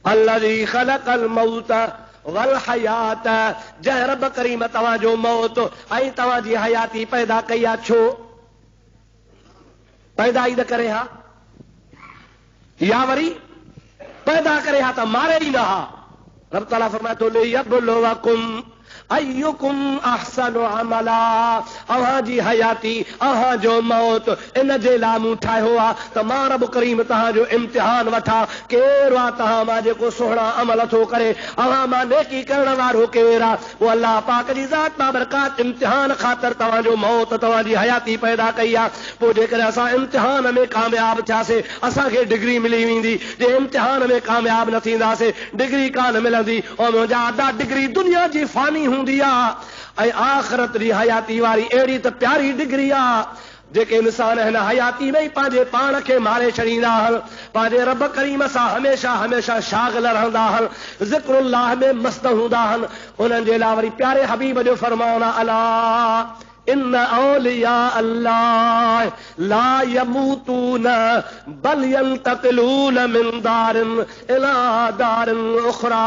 अल्लज़ी ख़लक़ल मौत वल हयात, जंहिं रब करीम तव्हांजो मौत ऐं तव्हांजी हयाती पैदा कई आहे, छो पैदा ई न करे हा या वरी पैदा करे हा त मारे ई न हा। रब ताला फरमाए थो लियब्लुवकुम अय्युकुम अहसनु अमला, अव्हां जी हयाती अव्हां जो मौत इन जे लाइ मूं ठाहियो आहे त मां रब करीम तव्हांजो इम्तिहान वठां केरु आहे तव्हां मां जेको सुहिणा अमल थो करे, अव्हां मां नेकी करण वारो केरु आहे। पोइ अलाह पाक जी ज़ात बाबरकात इम्तिहान ख़ातिर तव्हांजो मौत तव्हांजी हयाती पैदा कई आहे। पोइ जेकॾहिं असां इम्तिहान में कामयाब थियासीं असांखे डिग्री मिली वेंदी, जे इम्तिहान में कामयाब न थींदासीं डिग्री कान मिलंदी। ऐं मुंहिंजा अदा डिग्री दुनिया जी फानी हूंदी आहे ऐं आख़िरत जी हयाती वारी अहिड़ी त प्यारी डिग्री आहे जेके इंसान हिन हयाती में ई पंहिंजे पाण खे मारे छॾींदा आहिनि, पंहिंजे रब करीम सां हमेशा शागिल रहंदा आहिनि, ज़िक्रुल्लाह में मस्त हूंदा आहिनि। उन्हनि जे लाइ वरी प्यारे हबीब जो फरमान आहे अला इन औलिया अल्लाह ला यमूतून बल यंतकिलून मिन दारिन इला दारिन उखरा,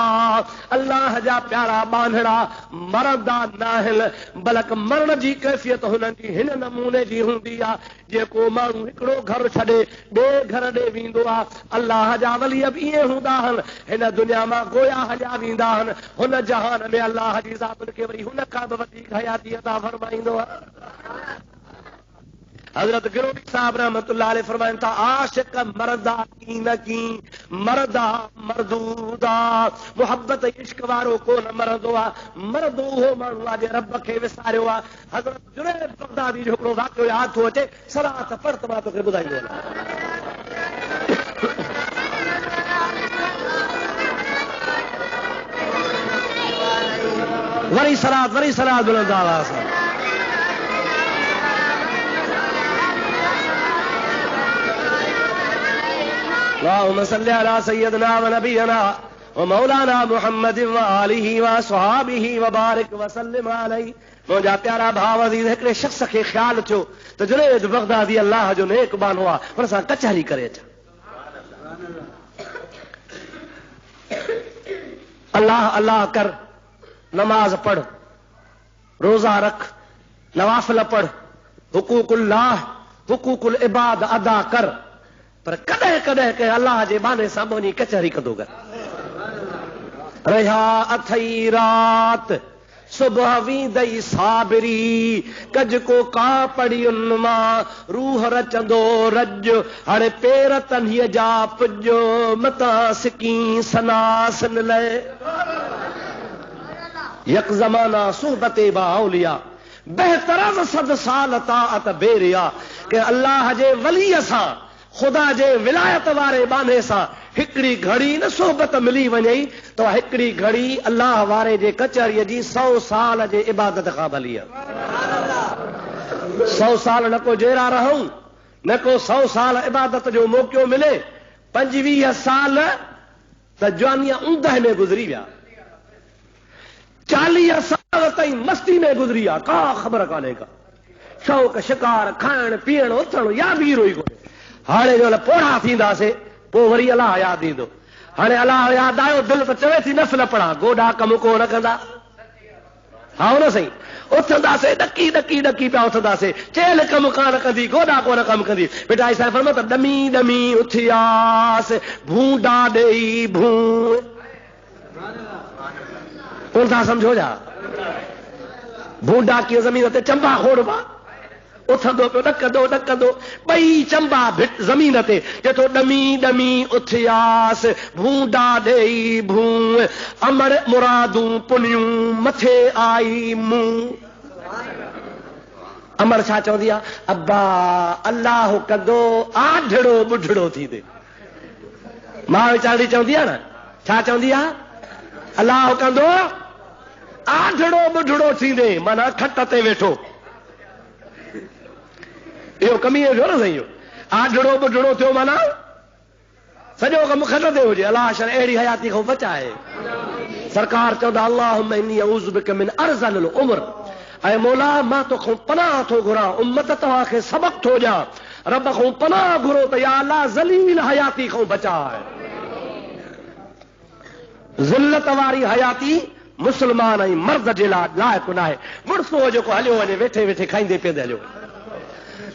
अल्लाह जा प्यारा बांधड़ा मरदा न आहिनि बल्कि मरण जी कैफ़ियत हुननि जी हिन नमूने जी हूंदी आहे जेको माण्हू हिकिड़ो घर छॾे ॿिए घर ॾे वेंदो आहे। अल्लाह जा वली बि ईअं हूंदा आहिनि, हिन दुनिया मां गोया हलिया वेंदा आहिनि, हुन जहान में अल्लाह जी ज़ात खे वरी हुन खां बि वधीक हयाती अता फरमाईंदो आहे। हजरत गिरोही साहब रहमतुल्लाह अलैह फरमाइनि था आशिक मरदा की न की मरदा मरदूदा, मोहब्बत इश्क वारो कोन मरंदो आहे, मर्द उहो माण्हू आहे जे रब खे विसारियो आहे। हजरत जुनैद बगदादी जो हिकिड़ो वाक़ियो यादि थो अचे, सलात पढ़ त मां तोखे ॿुधाईंदो वरी सलात बुलंद आवाज़ सां। अल्लाहुम्मा सल्लि अला सय्यिदना व नबियना व मौलाना मुहम्मद व आलिहि व असहाबिहि व बारिक व सल्लिम अलैहि। मुंहिंजा प्यारा भाउ अज़ीज़, हिकिड़े शख़्स खे ख़्यालु थियो त जुनैद बगदादी अल्लाह जो नेक बानो आहे, हुन सां कचहरी करे अच। अल्लाह कर, नमाज पढ़, रोज़ा रख, नवाफिल पढ़, हुकूकुल्लाह हुकूकुल इबाद अदा कर, पर कॾहिं कॾहिं के अल्लाह जे बाने सां वञी कचहरी कंदो कर। रहा अथई रात सुबह वींदई साबिरी, कज को का पढ़ियुन मां रूह रचंदो रज, हाणे पेर तन्हीअ जा पुजो मता सिकी सनास न लए। यक ज़माना सुहबते बाउलिया बहतर सद साल ताअत बेरिया, के अल्लाह जे वलीअ सां खुदा जे विलायत वारे बाने सां हिकिड़ी घड़ी न सोहबत मिली वञे त हिकिड़ी घड़ी अल्लाह वारे जे कचहरीअ जी 100 साल जे इबादत खां भली आहे। 100 साल न को जेरा रहूं, न को 100 साल इबादत जो मौक़ो मिले, 25 साल त जवानीअ ऊंदहि में गुज़री विया, 40 साल ताईं मस्ती में गुज़री आहे, का ख़बर कान्हे का शौक़ शिकार खाइण पीअण उथण या बि रोई कोन्हे। हाणे जो पोड़ा थींदासीं पोइ वरी अलाह यादि ईंदो। हाणे अलाह यादि आयो दिलि त चवे थी नफ़िल पढ़ा, गोॾा कमु कोन कंदा। हा न साईं, उथंदासीं ॾकी ॾकी ॾकी पिया उथंदासीं, चेल कमु कान कंदी, गोॾा कोन कमु कंदी। बेटा साईं फरमायो त ॾमी ॾमी उथियास भूंडा ॾेई भूं, कोन था सम्झो जा? भूंडा कीअं ज़मीन ते चंबा खोड़बा, उथंदो पियो ॾकंदो ॾकंदो ॿई चंबा ज़मीन ते, जेतो ॾमी ॾमी उथियास भूंडा ॾेई भूं, अमर मुरादूं पुनियूं मथे आई मूं। अमर छा चवंदी आहे, अब्बा अल्लाह कंदो आढड़ो बुढड़ो थी दे। मां वीचारी चवंदी आहे न, छा चवंदी आहे, अल्लाह कंदो आढड़ो बुढड़ो थींदे, माना खट ते वेठो। इहो कमीअ जो न सही, आढड़ो बुढड़ो थियो माना सॼो कमु खट ते हुजे। अलाह शर अहिड़ी हयाती खां बचाए। सरकार चवंदा अल्लाहुम्मा इन्नी अऊज़ु बिका मिन अर्ज़लिल उम्र, ऐं मौला मां तोखां पनाह थो घुरां, उम्मत तव्हांखे सबक थो ॾियां, रब खां पनाह घुरो त या अल्लाह ज़लील हयाती खां बचाए। ज़िल्लत वारी हयाती मुस्लमान ऐं मर्द जे लाइ लाइक़ु न आहे। मुड़सो जेको हलियो वञे वेठे वेठे खाईंदे पीअंदे हलियो,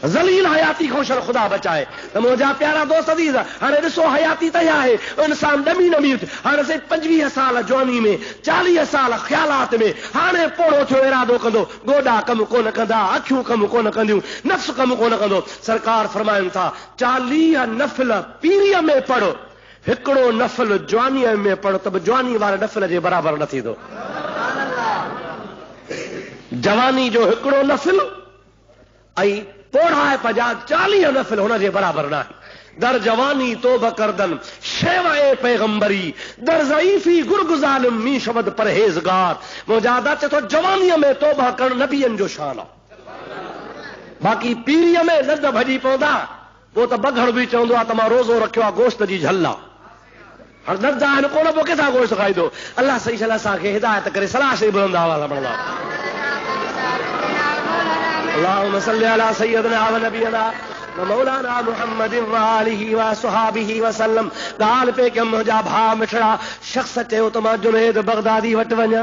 ज़लील हयाती खां शर ख़ुदा बचाए। त मुंहिंजा प्यारा दोस्त अज़ीज़, हाणे ॾिसो हयाती त इहा आहे, इंसान ॾमी ॾमी हाणे से 25 साल जवानी में, 40 साल ख़्यालात में, हाणे पोड़ो थियो इरादो कंदो, गोॾा कमु कोन कंदा, अखियूं कमु कोन कंदियूं, नफ़्स कमु कोन कंदो। सरकार फरमाइनि था 40 नफ़िल पीरीअ में पढ़ो, हिकिड़ो नफ़िल जवानीअ में पढ़ो त बि जवानी वारे नफ़िल जे बराबरि न थींदो। जवानी जो हिकिड़ो नफ़िल ऐं पोढ़ाए पजा 40 नफ़िल हुन जे बराबरि न आहे। दर जवानी तोब करदन शेवाए पैगंबरी, दर ज़ईफ़ी गुरगुज़ालिम मी शबद परहेज़गार। मुजादा चए थो जवानीअ में तोबा करण नबियनि जो शान आहे, बाक़ी पीरीअ में नंद भॼी पवंदा, पोइ त बघड़ बि चवंदो आहे त मां रोज़ो रखियो आहे, गोश्त जी झल आहे। हाणे नंद आहिनि कोन, पोइ किथां गोश्त खाईंदो। अलाह सही सलाह असांखे हिदायत करे। सलाह से बुलंद आवाज़ पढ़ंदा अल्लाहुम्मा सल्लि अला सय्यदिना व नबियना व मौलाना मुहम्मद व आलिहि व सुहाबिहि व सल्लम। ॻाल्हि पे कि मुंहिंजा भाउ मिठड़ा शख़्स चयो त मां जुनैद बगदादी वटि वञा,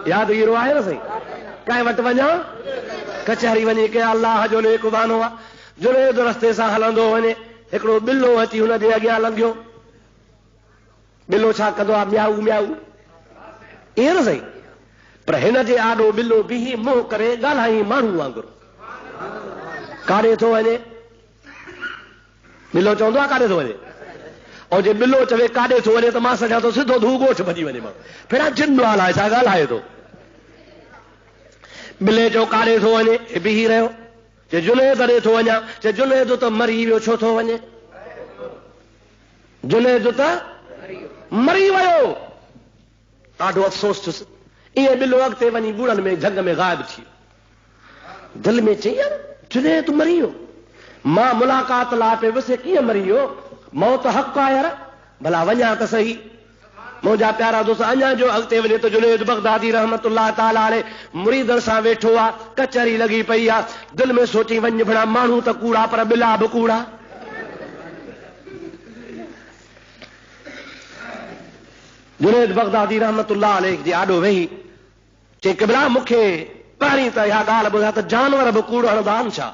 यादि ईरो आहे न सही, कंहिं वटि वञा, कचहरी वञी के अल्लाह जो नेक बानो आहे। जुनैद रस्ते सां हलंदो वञे, हिकिड़ो ॿिलो अची हुन जे अॻियां लंघियो। ॿिलो छा कंदो आहे, म्याऊ म्याऊ, ईअं न सही, पर हिन जे आॾो ॿिलो बीही मुंहुं करे ॻाल्हाई माण्हू वांगुरु। काॾे थो वञे, ॿिलो चवंदो आहे काॾे थो वञे, ऐं जे ॿिलो चवे काॾे थो वञे त मां सम्झां थो सिधो धू ॻोठ भॼी वञे माण्हू, फिर जिन आहे छा ॻाल्हाए थो। ॿिले चयो काॾे थो वञे, बीही रहियो। जे जुनैद ॾे थो वञा, जे जुनैद त मरी वियो, छो थो वञे, जुनैद त मरी वियो, ॾाढो अफ़सोस थियुसि। ईअं ॿिलो अॻिते वञी ॿुड़नि में झंग में ग़ाइब थी वियो। दिलि में चई जुनैद मरी वियो, मां मुलाक़ात लाइ पियो वियुसि, कीअं मरी वियो, मौत हक़ आहे यार, भला वञा त सही। मुंहिंजा प्यारा दोस्त, अञा जो अॻिते वञे त जुनैद बगदादी रहमतुल्लाह ताला अलैह मुरीदनि सां वेठो आहे, कचहरी लॻी पई आहे। दिलि में सोची वञ भला माण्हू त कूड़ा पर बिला बि कूड़ा। जुनैद बगदादी रहमतुल्लाह अलैह जे आॾो वेही चई क़िबला मूंखे पहिरीं त इहा ॻाल्हि ॿुधाए त जानवर बि कूड़ हणंदा आहिनि छा?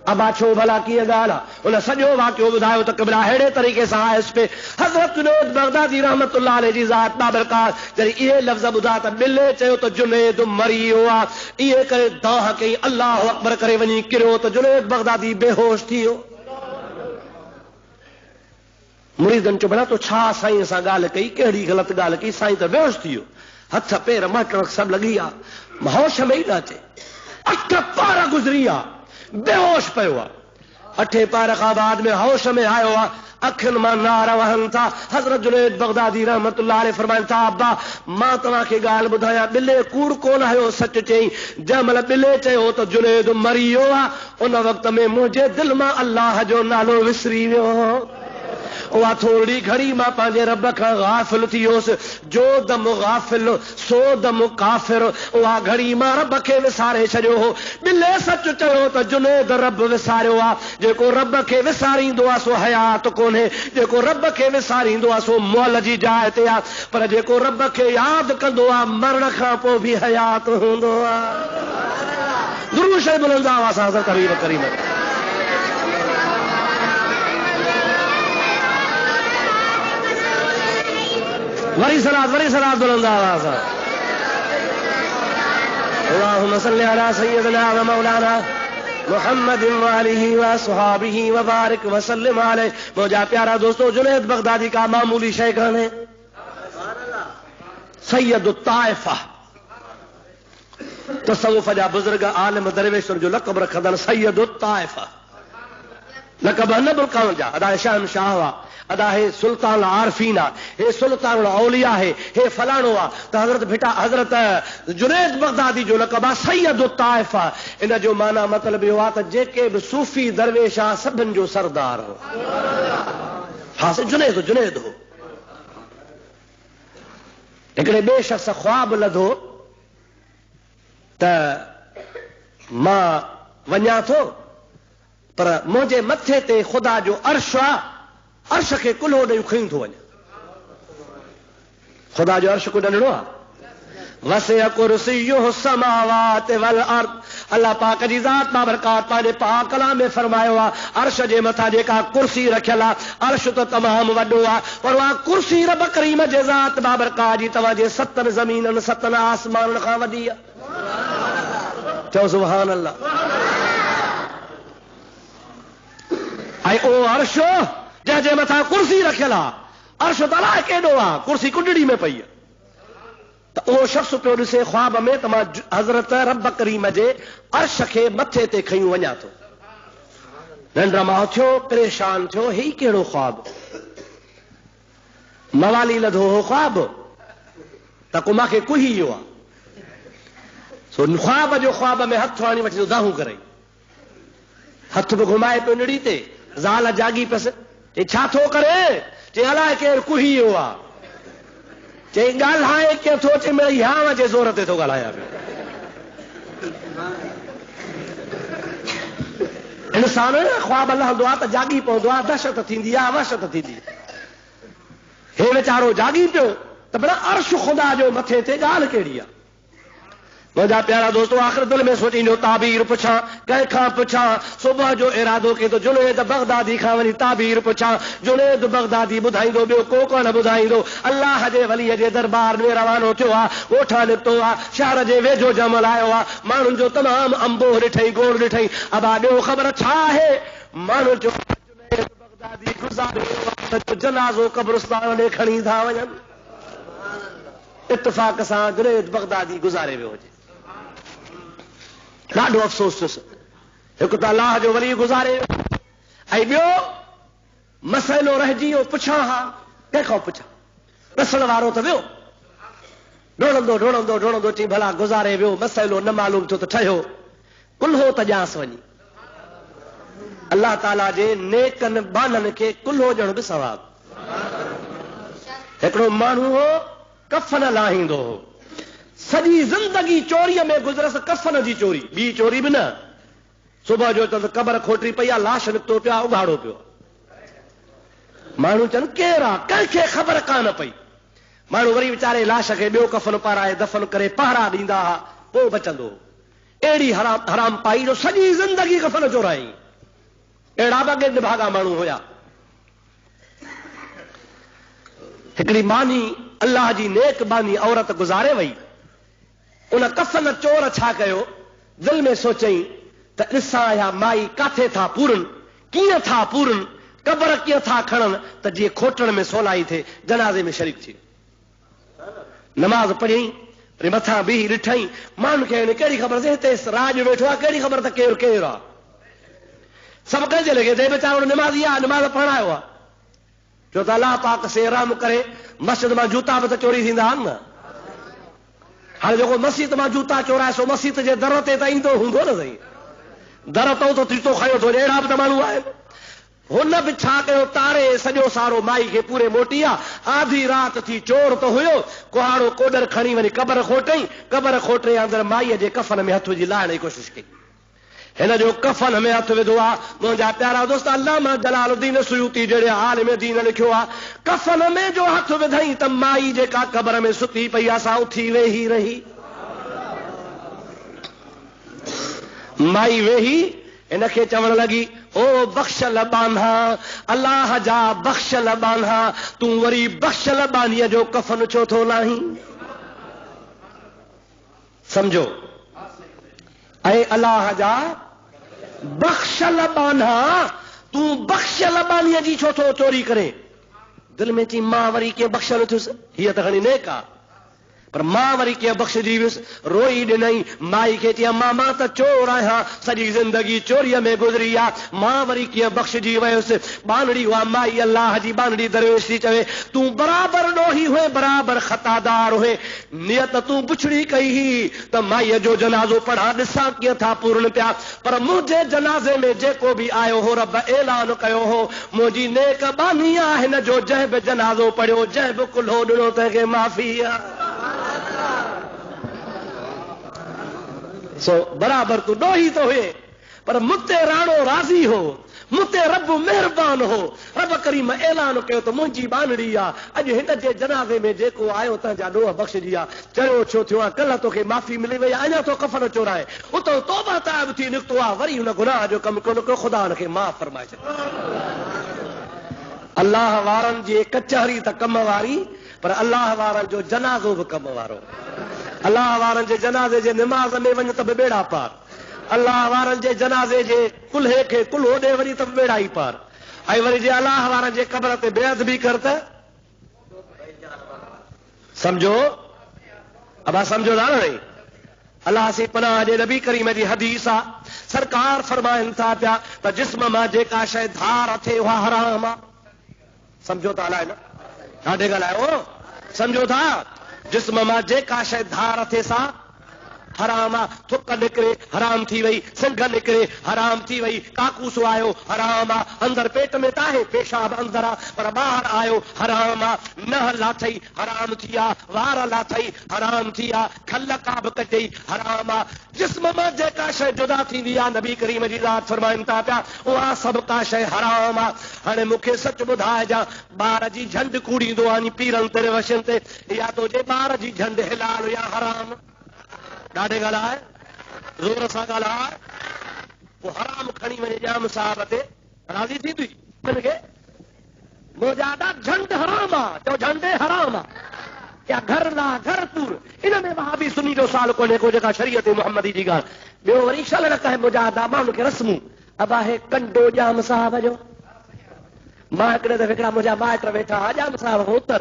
अबा छो भला कीअं ॻाल्हि आहे? उन सॼो वाक़ियो ॿुधायो त क़िबला अहिड़े तरीक़े सां आयुसि पे। हज़रत जुनैद बगदादी रहमतुल्लाह अलैह जी ज़ात बाबरकार जॾहिं इहे लफ़्ज़ ॿुधा त ॿिले चयो त जुनैद मरी वियो आहे, इहे करे दाह कई, अल्लाह अकबर करे वञी किरियो त जुनैद बगदादी बेहोश थी वियो। मुरीदनि चयो भला तो छा साईं सां ॻाल्हि कई, कहिड़ी ग़लति ॻाल्हि कई? साईं त बेहोश थी वियो, हथ पेर मटण सभु लॻी आहे, होश में ई न अचे। 8 पार गुज़री आहे, बेहोश पियो आहे। 8 पार खां बाद में होश में आयो आहे, अखियुनि मां नार वहनि था। हज़रत जुनैद बगदादी रहमतुल्लाह अलैह फरमाइनि था अब्बा मां तव्हांखे ॻाल्हि ॿुधायां, ॿिले कूड़ कोन आयो, सच चई। जंहिं महिल ॿिले चयो त जुनैद मरी वियो आहे, उन वक़्त में मुंहिंजे दिलि मां अल्लाह जो नालो विसरी वियो। उहा थोरी घड़ी मां पंहिंजे रब खां गाफ़िल थी वियोसि। जो दम गाफ़िल सो दम काफ़िर, उहा घड़ी मां रब खे विसारे छॾियो हो। ॿिले सच चयो त जुनैद रब विसारियो आहे। जेको रब खे विसारींदो आहे सो हयात कोन्हे, जेको रब खे विसारींदो आहे सो मौल जी जाइ ते आहे, पर जेको रब खे यादि कंदो आहे मरण खां पोइ बि हयात हूंदो आहे। दुरूद शरीफ़ बुलंद आवाज़ सां हज़रत हबीब करीम वरी सलात बुलंद आवाज़ सां। अल्लाहुम्मा सल्लि अला सय्यदिना व मौलाना मुहम्मद व आलिहि व सुहाबिहि व बारिक व सल्लिम अलैहि। मुंहिंजा प्यारा दोस्तों, जुनैद बगदादी का मामूली शय कान्हे। सैयद ताइफा तसव्वुफ जा बुजुर्ग आलिम दरवेशर जो लक़ब रखंदा सैयद ताइफ़ लक़ब न बुलकाउन जा अदा शहनशाह हुआ अदा हे सुल्तान आरफीन हे सुल्तान औलिया हे फलाणो आ त हजरत बेटा हजरत जुनैद बगदादी जो लक़ब आ सैयद ताइफ़ इन जो माना मतलब यो आ त जेके भी सूफी दरवेश आ सभिनि जो सरदार हो। हाँ जुनैद हो। हिकिड़े ॿिए शख़्स ख्वाब लधो त मां वञा थो पर मुंहिंजे मथे ते ख़ुदा जो अर्श आ, अर्श खे कुल्हो ॾेई खयूं थो वञे। ख़ुदा जो अर्श को नंढड़ो आहे। वसिअ कुर्सियुहु समावाति वल अर्द। अल्लाह पाक जी ज़ात बाबरकात पंहिंजे पाक कलाम में फरमायो आहे अर्श जे मथां जेका कुर्सी रखियल आहे अर्श त तमामु वॾो आहे पर उहा कुर्सी रब करीम जे ज़ात बाबरकात जी तव्हांजे 7 ज़मीननि 7 आसमाननि खां वॾी आहे। चओ सुभान अल्लाह। ऐं उहो अर्श जंहिंजे मथां कुर्सी रखियल आहे अर्श त अलाए केॾो आहे, कुर्सी कुंडड़ी में पई आहे। त उहो शख़्स पियो ॾिसे ख्वाब में त मां हज़रत रब करीम जे अर्श खे मथे ते खयूं वञा थो। निंड मां थियो परेशान थियो ही कहिड़ो ख्वाब। मवाली लधो हो ख्वाब त को मूंखे कुही वियो आहे सो ख्वाब जो ख्वाब में हथ आणी वठी दाहूं करे हथ बि घुमाए पियो निड़ी ते ज़ाल जागी पियसि चई छा थो करे चई अलाए केरु कुही वियो आहे चई ॻाल्हाए के थो चई मिड़ई हाव जे ज़ोर ते थो ॻाल्हायां पियो। इंसान ख्वाब लहंदो आहे त जागी पवंदो आहे दहशत थींदी आहे वहशत थींदी आहे। हे वीचारो जागी पियो त भला अर्श ख़ुदा जो मथे ते ॻाल्हि कहिड़ी आहे। मुंहिंजा प्यारा दोस्तों आख़िर दिलि में सोचींदो ताबीर पुछां कंहिंखां पुछां सुबुह जो इरादो कयो त जुनैद बगदादी खां वञी ताबीर पुछां। जुनैद बगदादी ॿुधाईंदो ॿियो को कोन ॿुधाईंदो। अल्लाह जे वलीअ जे दरबार में रवानो थियो आहे ॻोठा निकितो आहे शहर जे वेझो जमल आयो आहे माण्हुनि जो तमामु अंबो ॾिठई गोड़ ॾिठई अबा ॿियो ख़बर छा आहे माण्हू जो जुनैद बगदादी गुज़ारे जनाज़ो क़ब्रिस्तान ॾे खणी था वञनि। इत्तिफ़ाक़ सां जुनैद बगदादी गुज़ारे वियो हुजे। ॾाढो अफ़सोस थियुसि हिकु त अलाह जो वली गुज़ारे ऐं ॿियो मसइलो रहिजी वियो पुछां हा कंहिंखां पुछां ॾसण वारो त वियो ढोड़ंदो चई भला गुज़ारे वियो मसइलो न मालूम थियो त ठहियो कुल्हो त ॼांसि वञी। अल्लाह ताला जे नेकनि बाननि खे कुल्हो ॼण बि सवाब। हिकिड़ो माण्हू हो कफ़न लाहींदो हो सॼी ज़िंदगी चोरीअ में गुज़रसि कफ़न जी चोरी ॿी चोरी बि न। सुबुह जो त क़बर खोटरी पई आहे लाश निकितो पियो आहे उघाड़ो पियो। माण्हू चवनि केरु आहे कंहिंखे ख़बर कान पई। माण्हू वरी वीचारे लाश खे ॿियो कफ़न पाराए दफ़न करे पहरा ॾींदा हुआ पोइ बचंदो। अहिड़ी हराम पाई जो सॼी ज़िंदगी कफ़न चोराई। अहिड़ा बि भागा माण्हू हुया। हिकिड़ी मानी अल्लाह जी नेक बानी औरत गुज़ारे वई उन कफ़न चोर छा कयो दिलि में सोचई त ॾिसां या माई काथे था पूरनि कीअं था पूरनि क़बर कीअं था खणनि त जीअं खोटण में सवलाई थिए जनाज़े में शरीक थी। नमाज़ पढ़ियई वरी मथां बीही ॾिठई माण्हुनि खे कहिड़ी ख़बर हिते राज वेठो आहे कहिड़ी ख़बर त केरु केरु आहे। सभु कंहिंजे लॻे ते वीचारो नमाज़ी आहे नमाज़ पढ़ण आयो आहे छो त अलाह पाक से आराम करे मस्जिद मां जूता बि त चोरी थींदा आहिनि न। हाणे जेको मस्जिद मां जूता चोराए सो मस्जिद जे दर ते त ईंदो हूंदो न साईं दर तो त तीतो खयो थो अहिड़ा बि त माण्हू आहिनि। हुन बि छा कयो तारे सॼो सारो माई खे पूरे मोटी आहे आधी राति थी चोर त हुयो कुहाड़ो कोडर खणी वञी क़बर खोटई क़बर खोटे अंदरि माईअ जे कफ़न में हथ विझी लाहिण जी कोशिशि कई। हिन जो कफ़न में हथ विधो आहे। मुंहिंजा प्यारा दोस्त अल्लामा जलालुद्दीन सुयूती जहिड़े आलिम दीन लिखियो आहे कफ़न में जो हथ विधई त माई जेका क़बर में सुती पई आहे सा उथी वेही रही। माई वेही हिनखे चवण लॻी ओ बख़्शल बांधा अल्लाह जा बख़्शल बांधा तूं वरी बख़्शल बानीअ जो कफ़न छो थो लाहीं। सम्झो ऐं अल्लाह जा बख़्शल बांधा तूं बख़्शल बानीअ जी छो थो चोरी करे। दिलि में चई मां वरी कीअं बख़्शल थियुसि हीअ त खणी नेक आहे पर मां वरी कीअं बख़्शजी वियुसि, रोई ॾिनई। माई खे चई अम्मा मां त चोर आहियां, सॼी ज़िंदगी चोरीअ में गुज़री आहे, मां वरी कीअं बख़्शजी वियुसि। बानड़ी उहा माई अल्लाह जी बानड़ी दरवेश थी चवे तूं बराबरि ॾोही हुए, बराबरि ख़तादार हुए, नियत तूं पुछड़ी कई ही त माईअ जो जनाज़ो पढ़ा ॾिसां कीअं था पूर्ण पिया। पर मुंहिंजे जनाज़े में जेको बि आयो हो रब ऐलान कयो हो मुंहिंजी नेक बानी आहे, हिन जो जंहिं बि जनाज़ो पढ़ियो, जंहिं बि कुल्हो ॾिनो तंहिंखे माफ़ी आहे। सो बराबर तू ॾोही तो हुए, पर मुते राणो राज़ी हो, मुते रब मेहरबान हो। रब करीम ऐलान कयो त मुंहिंजी बानड़ी आहे, अॼु हिन जे जनाज़े में जेको आयो तुंहिंजा ॾोह बख़्शजी आहे। चयो छो थियो आहे, कल्ह तोखे माफ़ी मिली वई, अञा तो कफ़न चोराए, उतो तौबा ताइब थी निकितो आहे, वरी हुन गुनाह जो कमु कोन कयो, ख़ुदा हुनखे माफ़ फरमाए छॾियो। अल्लाह वारनि जी कचहरी त कम वारी, पर अल्लाह वारनि जो जनाज़ो बि कम वारो। अल्लाह वारनि जे जनाज़े जे निमाज़ में वञ त बि बेड़ा पार, अल्लाह वारनि जे जनाज़े जे कुल्हे खे कुल्हो ॾे वरी त बेड़ा ई पार। ऐं वरी जे अल्लाह वारनि जे क़ब्र ते बेअदबी कर त समझो, अब समझो था नहीं। अल्लाह से पनाह जे नबी करीम जी हदीस आहे, सरकार फरमाइनि था पिया त जिस्म मां जेका शइ धार अथे उहा हराम आहे। समझो था अलाए न, ॾाढे ॻाल्हायो, समझो था, जिस्म मां जेका शइ धार अथे सा हराम आहे। थुक निकिरे हराम थी वई, सिंघ निकिरे हराम थी वई, काकूस आयो हराम आहे, अंदर पेट में त आहे पेशाब अंदर आहे, पर ॿाहिरि आयो हराम आहे। नह लाथई हराम थी आहे, वार लाथई हराम थी आहे, खल का बि कटई हराम आहे। जिस्म मां जेका शइ जुदा थींदी आहे, नबी करीम जी ज़ात फरमाइनि था पिया उहा सभु का शइ हराम आहे। हाणे मूंखे सच ॿुधाइजां, ॿार जी झंड कूड़ींदो आहे पीरनि ते वशनि ते, या तुंहिंजे ॿार जी झंड हिलाल या हराम? ॾाढे ॻाल्हाए, ज़ोर सां ॻाल्हाए, पोइ हराम खणी वञे जाम साहब ते राज़ी थींदी हुनखे मुंहिंजा झंड हराम आहे, चओ झंडे हराम आहे, या घर ला घर तूर, इन में वहाबी सुन्नी जो साल कोन्हे को, जेका शरीयत मुहम्मदी जी ॻाल्हि। ॿियो वरी शल न कहे मुजाहिदा माण्हुनि खे रस्मूं, अब आहे कंडो जाम साहब जो। मां हिकिड़े दफ़े हिकिड़ा मुंहिंजा माइट वेठा हा, जाम साहब उतर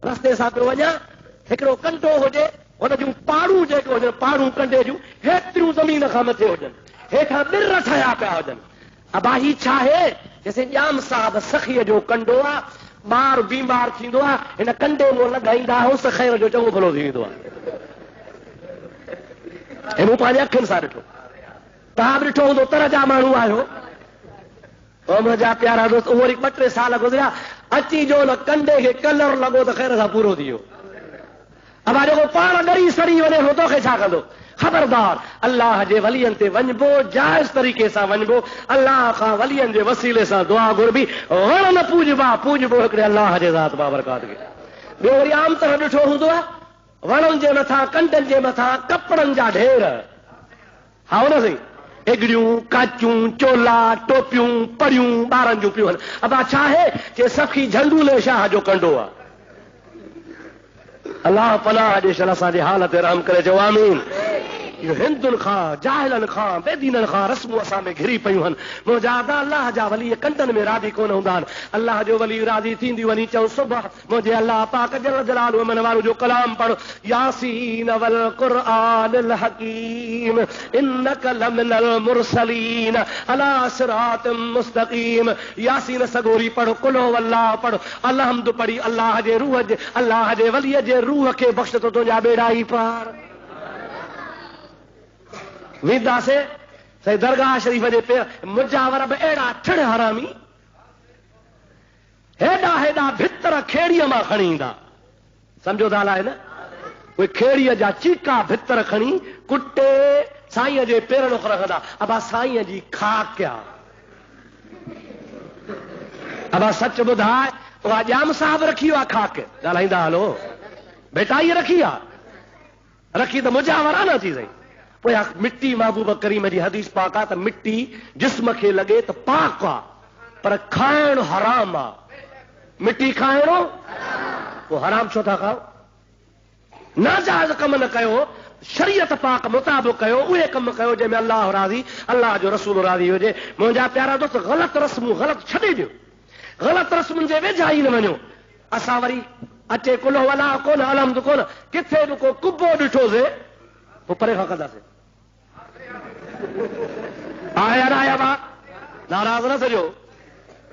रस्ते सां पियो वञा, हिकिड़ो कंडो हुजे, हुन जूं पाड़ू जेके हुजनि, पाड़ू कंडे जूं हेतिरियूं ज़मीन खां मथे हुजनि, हेठां ॿिर ठहिया पिया हुजनि। अबाही छा आहे, जैसे जाम साहब सखीअ जो कंडो आहे, ॿार बीमार थींदो आहे, हिन कंडे में लॻाईंदा हुस, ख़ैर जो चङो भलो थी वेंदो आहे। हे मूं पंहिंजे अखियुनि सां ॾिठो, तव्हां बि ॾिठो हूंदो, तरह जा माण्हू आहियो। मुंहिंजा प्यारा दोस्त, उहो वरी 2-3 साल गुज़रिया, अची जो न कंडे खे कलर लॻो त ख़ैर सां पूरो थी वियो। अब जेको पाण ॻरी सड़ी वञे हो तोखे छा कंदो? ख़बरदार, अल्लाह जे वलियनि ते वञिबो, जाइज़ तरीक़े सां वञिबो, अल्लाह खां वलियनि जे वसीले सां दुआ घुरबी, वण न पूजबा, पूजबो हिकिड़े अल्लाह जे ज़ात बाबरकात खे। ॿियो वरी आम तरह ॾिठो हूंदो आहे, वणनि जे मथां कंडनि जे मथां कपिड़नि जा ढेर, हा न साईं, एगड़ियूं काचूं चोला टोपियूं परियूं ॿारनि जूं पियूं। अब छा आहे कि सखी झंडूले शाह जो कंडो आहे। अल्लाह पनाह ॾे शल असांजे हाल ते रहम करे, चओ आमीन। इहो हिंदुनि खां, जाहिलनि खां, बेदीननि खां रस्मूं असां में घिरी पयूं आहिनि। मुंहिंजा अल्लाह जा वली कंडनि में राज़ी कोन हूंदा आहिनि, अल्लाह जो वली राज़ी थींदी वञी चऊं सुबह मुंहिंजे अल्लाह पाक जल जलालु मन वारो जो कलाम पढ़, यासीन वल क़ुरआनिल हकीम इन्नक लमिनल मुरसलीन अला सिरातिम मुस्तकीम। यासीन सगोरी पढ़ो, कुलो वल्लाह पढ़ो, अलहम्द पढ़ी, अल्लाह जे रूह जे, अल्लाह जे वलीअ जे रूह खे बख़्श तो तुंहिंजा बेड़ा ई पार। वेंदासीं सही दरगाह शरीफ़ जे पे मुजावर बि अहिड़ा ठड़ हरामी, हेॾा हेॾा भितर खेड़ीअ मां खणी ईंदा, सम्झो था अलाए न, कोई खेड़ीअ जा चीका भितर खणी कुटे साईंअ जे पेरनि खे रखंदा, अबा साईंअ जी खाक आ। अबा सच ॿुधाए, उहा जाम साहब रखी आहे खाक, ॻाल्हाईंदा हलो बेटा, इहा रखी आहे, रखी त मुजावर आहे न थी सही। पोइ मिट्टी महबूब करीम जी हदीस पाक आहे त मिट्टी जिस्म खे लॻे त पाक आहे, पर खाइण हराम आहे। मिट्टी खाइणो पोइ हराम छो था खाओ? नाजाइज़ कम न कयो, शरीयत पाक मुताबिक़ कयो, उहे कम कयो जंहिंमें अल्लाह राज़ी, अल्लाह जो रसूल राज़ी हुजे। मुंहिंजा प्यारा दोस्त, ग़लति रस्मूं ग़लति छॾे ॾियो, ग़लति रस्मुनि जे वेझा ई न वञो। असां वरी अचे कुलो वला कोन अलहमद कोन किथे बि को कुबो ॾिठोसीं पोइ परे खां कंदासीं। आया बा नाराज़ न सॼो।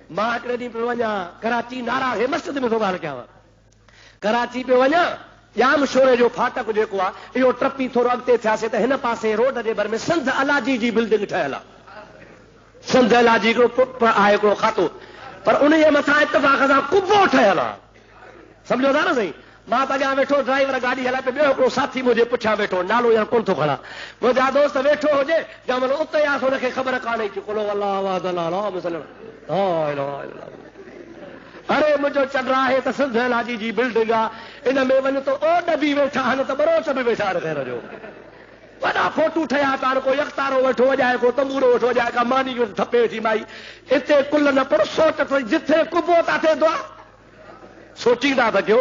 मां हिकिड़े ॾींहुं पियो वञा कराची, नाराज़ हे मस्जिद में थो ॻाल्हि कयां, कराची पियो वञा, जाम शोरे जो फाटक जेको आहे इहो टपी थोरो अॻिते थियासीं त हिन पासे रोड जे भर में संत अलाजी जी बिल्डिंग ठहियल आहे। संत अलाजी हिकिड़ो आहे हिकिड़ो खातो, पर उन जे मथां इतफ़ाक़ सां कुबो ठहियल आहे। सम्झो था न साईं। मां त अॻियां वेठो ड्राइवर गाॾी हलाए पियो, ॿियो हिकिड़ो साथी मुंहिंजे पुठियां वेठो, नालो यार कोन थो खणा, मुंहिंजा दोस्त वेठो हुजे जंहिं महिल उते आहे हुनखे ख़बर कान्हे कि कुलो अरे मुंहिंजो चंड आहे त सिंध अलाजी जी बिल्डिंग आहे, इन में वञ त ओड बि वेठा आहिनि त बरोच बि वेठा आहिनि। ख़ैर जो वॾा फोटू ठहिया था, को यकतारो वेठो वॼाए, को तंबूरो वेठो वॼाए, का मानी थपे वेठी माई। हिते कुल न पर सोच जिथे कुबो था थिए थो सोचींदा त कयो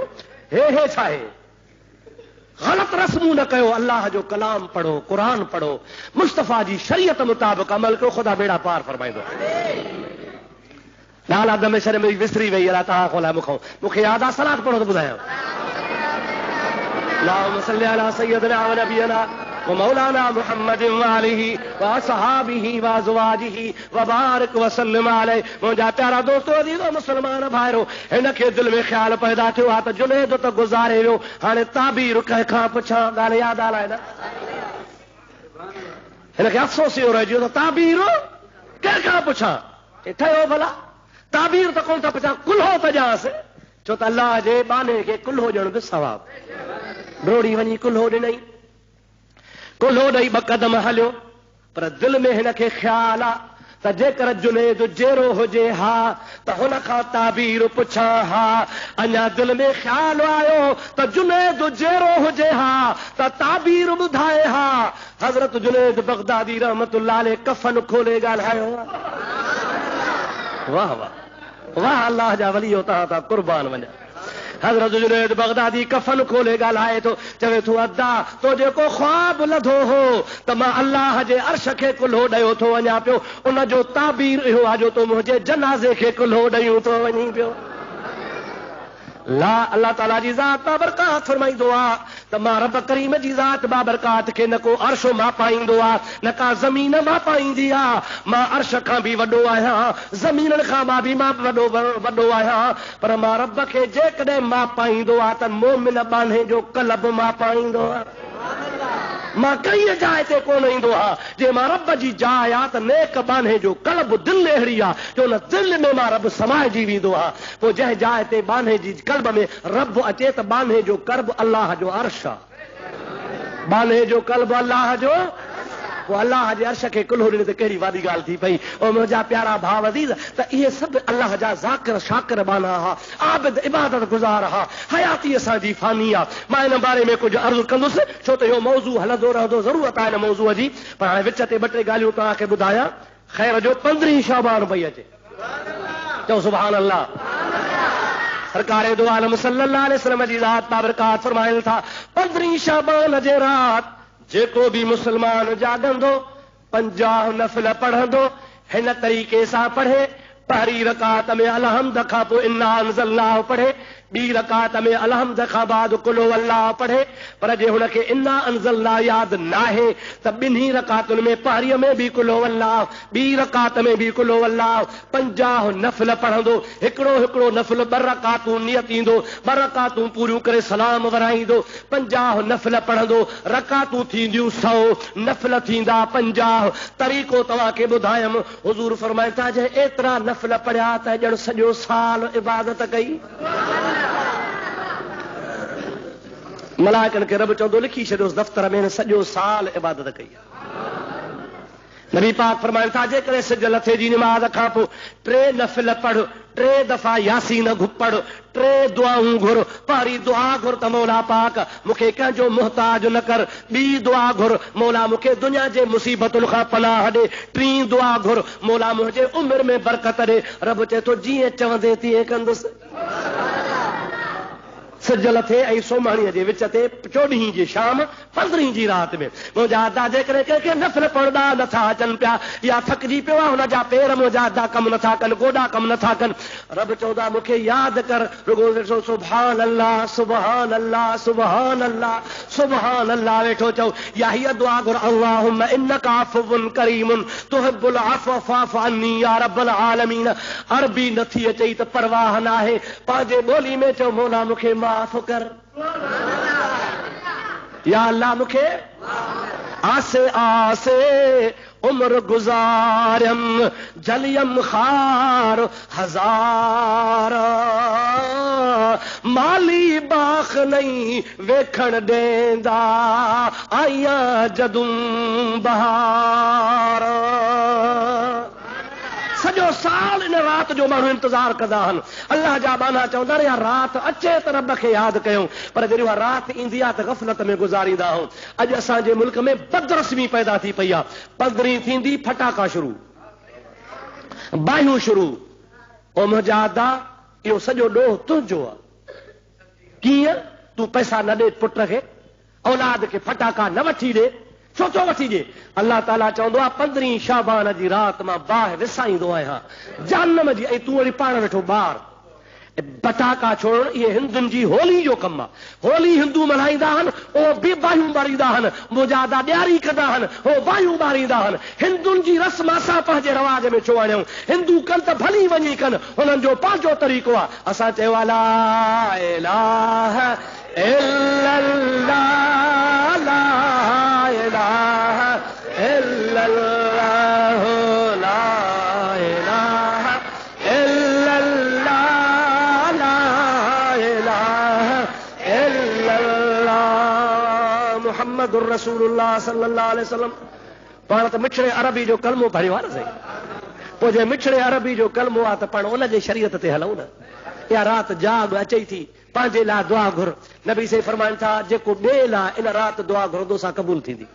हे छा आहे। ग़लति रस्मूं न कयो, अल्लाह जो कलाम पढ़ो, क़ुरान पढ़ो, मुस्तफ़ा जी शरीयत मुताबिक़ अमल कयो, ख़ुदा बेड़ा पार फरमाईंदो। नाला दम शर में विसरी वई अलाह तव्हां खोला मूंखे यादि आहे, सलाद पढ़ो त ॿुधायां। अल्लाहुम्मा सल्ली अला सय्यदिना व नबियना व मौलाना मुहम्मद व आलिहि व असहाबिहि व अज़वाजिहि व बारिक व सल्लिम अलैहि। मुंहिंजा प्यारा दोस्तो अज़ीज़ो मुस्लमान भाइरो, हिन खे दिलि में ख़्याल पैदा थियो आहे त जुनैद त गुज़ारे वियो, हाणे ताबीर कंहिंखां पुछां। ॻाल्हि यादि आहे न? हिनखे अफ़सोस इहो रहिजी वियो त ताबीर कंहिंखां पुछां, ठहियो भला ताबीर त कोन था पुछां, कुल्हो त ॼांसि, छो त अल्लाह जे बाने खे कुल्हो ॼण बि सवाबु। ब्रोड़ी वञी कुल्हो ॾिनई, कुल्हो ॾेई 2 क़दम हलियो, पर दिलि में हिनखे ख़्याल आहे त जेकर जुनैद जहिड़ो हुजे हा त हुन खां ताबीर पुछां हा। अञा दिलि में ख़्याल आयो त जुनैद जहिड़ो हुजे हा त ताबीर ॿुधाए हा। हज़रत जुनैद बगदादी रहमतुल्लाह अलैह कफ़न खोले ॻाल्हायो। वाह वाह वाह, अल्लाह जा वली तव्हां था कुर्बान वञा। हज़रत जुनैद बगदादी कफ़न खोले ॻाल्हाए थो, चवे थो अदा तो जेको ख्वाब लधो हो त मां अल्लाह जे अर्श खे कुल्हो ॾियो थो वञा पियो, उन जो ताबीर इहो आहे जो तो मुंहिंजे जनाज़े खे कुल्हो ॾियूं थो वञी पियो। ला अल्लाह ताला जी ज़ात बाबरकात फरमाईंदो आहे त मां रब करीम जी ज़ात बाबरकात खे न को अर्श मां पाईंदो आहे, न का ज़मीन मां पाईंदी आहे। मां अर्श खां बि वॾो आहियां, ज़मीननि खां बि मां वॾो आहियां, पर मां रब खे जेकॾहिं मां पाईंदो आहे त मोमिन बाने जो कल्ब मां पाईंदो आहे। मां कई जाइ ते कोन ईंदो आहे, जे मां रब जी जाइ आहे त नेक बाने जो कल्ब दिलि अहिड़ी आहे जो हुन दिलि में मां रब समाइजी वेंदो आहे। पोइ जंहिं जाइ ते बाने जी कल्ब में रब अचे त बाने जो कल्ब अल्लाह जो अर्श आहे, बाने जो कल्ब अल्लाह जो, पोइ अल्लाह जे अर्श खे कुल्हो ॾिने त कहिड़ी वॾी ॻाल्हि थी पई। ऐं मुंहिंजा प्यारा भाउ अज़ीज़, त इहे सभु अल्लाह जा ज़ाकिर शाकिर बाना हा, आबिद इबादत गुज़ार हा। हयाती असांजी फानी आहे। मां हिन बारे में कुझु अर्ज़ु कंदुसि छो त इहो मौज़ू हलंदो रहंदो, ज़रूरत आहे हिन मौज़ूअ जी, पर हाणे विच ते 2-3 ॻाल्हियूं तव्हांखे ॿुधायां। ख़ैर जो 15 शाबान पई अचे, चओ सुभान अल्लाह। सरकार दो आलम सल्लल्लाहु अलैहि वसल्लम जी ज़ात बाबरकात फरमाइनि था 15 शाबान जे रात जेको भी मुसलमान जागंदो 50 नफ़िल पढ़ंदो, हिन तरीक़े सां पढ़े। पहिरीं रकात में अलहम्द खां पोइ इन्ना अंज़लनाहु पढ़े, ॿी रकात में अलहम्द खां बाद कुल हुवल्लाह पढ़े। पर जे हुनखे इन्ना अंज़लनाहु यादि नाहे त 2 रकातुनि में पहिरीं में बि कुल हुवल्लाह, ॿी रकात में बि कुल हुवल्लाह, 50 नफ़िल पढ़ंदो। हिकिड़ो नफ़िल 2 रकातूं नियत ईंदो, 2 रकातूं पूरियूं करे सलाम वराईंदो, 50 नफ़िल पढ़ंदो, रकातूं थींदियूं 100, नफ़िल थींदा 50। तरीक़ो तव्हांखे ॿुधायमि, हुज़ूर फरमाइनि था जे एतिरा नफ़िल पढ़िया त ॼण सॼो साल इबादत कई। मलाइकनि खे रब चवंदो लिखी छॾियोसि दफ़्तर में सॼो साल इबादत कई। नबी पाक फरमाइनि था जेकॾहिं सिज लथे जी निमाज़ खां पोइ 3 नफ़िल पढ़, 3 दफ़ा यासीन पढ़, 3 दुआऊं घुर। पहिरीं दुआ घुर त मौला पाक मूंखे कंहिंजो मुहताज न कर, ॿी दुआ घुर मौला मूंखे दुनिया जे मुसीबतुनि खां पनाह ॾे, 3 दुआ घुर मौला मुंहिंजे उमिरि में बरकत ॾे। रब चए थो जीअं चवंदे तीअं कंदुसि। सजल थे ऐं सोमाणीअ जे विच ते 14 जी शाम 15 जी रात में मुंहिंजा अदा जेकॾहिं कंहिंखे नफ़िल पढ़ंदा नथा अचनि पिया या थकिजी पियो आहे हुनजा पेर मुंहिंजा अदा कमु नथा कनि गोॾा कमु नथा कनि रब चवंदा मूंखे यादि कर रुगो वेठो सुभान अल्लाह सुभान अल्लाह सुभान अल्लाह सुभान अल्लाह वेठो चओ या हीअ दुआ घुर अल्लाहुम्मा इन्नका अफ़्वुन करीमुन तुहिब्बुल अफ़्व फ़अफ़ु अन्नी या रब्बल आलमीन अरबी नथी अचई त परवाह न आहे पंहिंजे ॿोली में चओ मौला मूंखे माफ़ कर या अल्लाह मूंखे आसे आसे उम्र गुजारम जलियम खार हजार माली बाख नहीं वेखण देंदा आया जदूं बहार सॼो साल इन रात जो माण्हू इंतजार कंदा आहिनि अल्लाह जा बाना चवंदा आहिनि यार रात अचे त रब खे यादि कयूं पर जॾहिं उहा रात ईंदी आहे त ग़फ़लत में गुज़ारींदा आहियूं अॼु असांजे मुल्क में बदरस्मी पैदा थी पई आहे 15 थींदी फटाका शुरू बाहियूं शुरू ओ मुंहिंजा अदा इहो सॼो ॾोह तुंहिंजो आहे कीअं तूं पैसा न ॾे पुट खे औलाद खे फटाका न वठी ॾे छो थो वठी ॾे अल्लाह ताला चवंदो आहे 15 शाबान जी रात मां बाहि विसाईंदो आहियां जहन्नम जी ऐं तूं वरी पाण वेठो ॿार पटाका छोड़ण इहे हिंदुनि जी होली जो कमु आहे होली हिंदू मल्हाईंदा आहिनि उहो बि बाहियूं ॿारींदा आहिनि मुंहिंजा अदा ॾियारी कंदा आहिनि उहो बाहियूं ॿारींदा आहिनि हिंदुनि जी रस्म असां पंहिंजे रवाज में छो आणियूं हिंदू कनि त भली वञी कनि हुननि जो पंहिंजो तरीक़ो आहे असां चयो आहे ला इलाहा इल्लल्लाह ला इलाहा इल्लल्लाह ला इलाहा इल्लल्लाह ला इलाहा इल्लल्लाह मुहम्मदुर रसूलुल्लाह सल्लल्लाहु अलैहि वसल्लम पाण त मिठड़े अरबी जो कलमो पढ़ियो आहे न सही पोइ जे मिठड़े अरबी जो कलमो आहे त पाण उन जे शरीयत ते हलूं न या रात जाग अचई थी पंहिंजे लाइ दुआ घुर नबी से फरमाइनि था जेको ॿिए लाइ इन राति दुआ घुरंदो सा क़बूल थींदी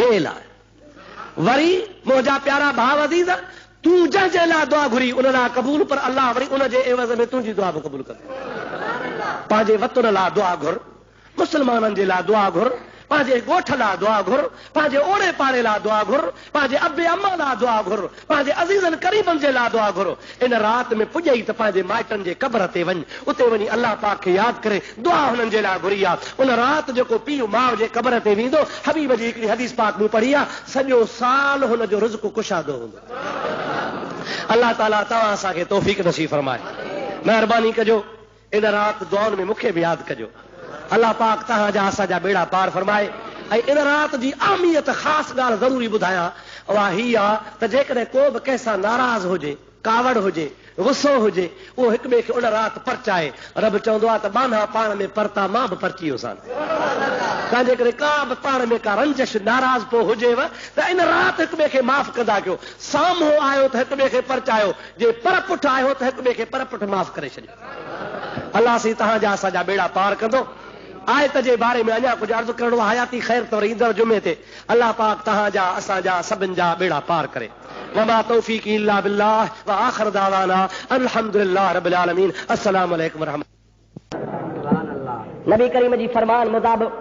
ॿिए लाइ वरी मुंहिंजा प्यारा भाउ अज़ीज़ तूं जंहिंजे लाइ दुआ घुरी उन लाइ क़बूल पर अल्लाह वरी उन जे एवज़ में तुंहिंजी दुआ बि क़बूल कंदो पंहिंजे वतन लाइ दुआ घुर मुस्लमाननि जे लाइ दुआ घुर पंहिंजे ॻोठ लाइ दुआ घुर पंहिंजे ओड़े पाड़े लाइ दुआ घुर पंहिंजे अबे अम्मा लाइ दुआ घुर पंहिंजे अज़ीज़नि क़रीबनि जे लाइ दुआ घुर इन राति में पुॼई त पंहिंजे माइटनि जे क़बर ते वञ उते वञी अल्लाह पाक खे यादि करे दुआ हुननि जे लाइ घुरी आहे उन राति जेको पीउ माउ जे क़बर ते वेंदो हबीब जी हिकिड़ी हदीस पाक मूं पढ़ी आहे सॼो साल हुनजो रिज़्क़ कुशादो हूंदो अल्लाह ताला तव्हां असांखे तौफ़ीक़ नसीब फरमाए महिरबानी कजो इन राति दुआउनि में मूंखे बि यादि कजो अल्लाह पाक तव्हांजा असांजा बेड़ा पार फरमाए ऐं इन राति जी अहमियत ख़ासि ॻाल्हि ज़रूरी ॿुधायां उहा हीअ आहे त जेकॾहिं को बि कंहिंसां नाराज़ हुजे कावड़ हुजे गुस्सो हुजे उहो हिक ॿिए खे उन राति परचाए रब चवंदो आहे त बाना पाण में परता मां बि परची वियोसां तव्हांजे करे का बि पाण में का रंजिश नाराज़ पोइ हुजेव त इन राति हिक ॿिए खे माफ़ कंदा कयो साम्हूं आयो त हिक ॿिए खे परचायो जे पर पुठ आयो त हिक ॿिए खे पर पुठ माफ़ करे छॾियो अल्लाह सी तव्हांजा असांजा बेड़ा पार कंदो आयत जे बारे में अञा कुझु अर्ज़ु करणो हयाती ख़ैर तौर ईंदड़ जुमे ते अल्लाह पाक तव्हांजा असांजा सभिनि जा बेड़ा पार करे वमा तौफ़ीक़ी इल्ला बिल्लाह व आख़िर दावाना अल्हम्दुलिल्लाह रब्बिल आलमीन अस्सलामु अलैकुम व रहमतुल्लाह नबी करीम जी फरमान मुताबिक़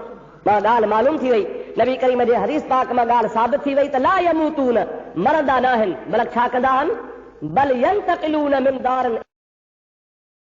मां ॻाल्हि मालूम थी वई नबी करीम जे हदीस पाक मां ॻाल्हि साबित थी वई त ला यमूतून मरदा न आहिनि बल्कि छा कंदा आहिनि बल यंतक़िलून मिन दारिन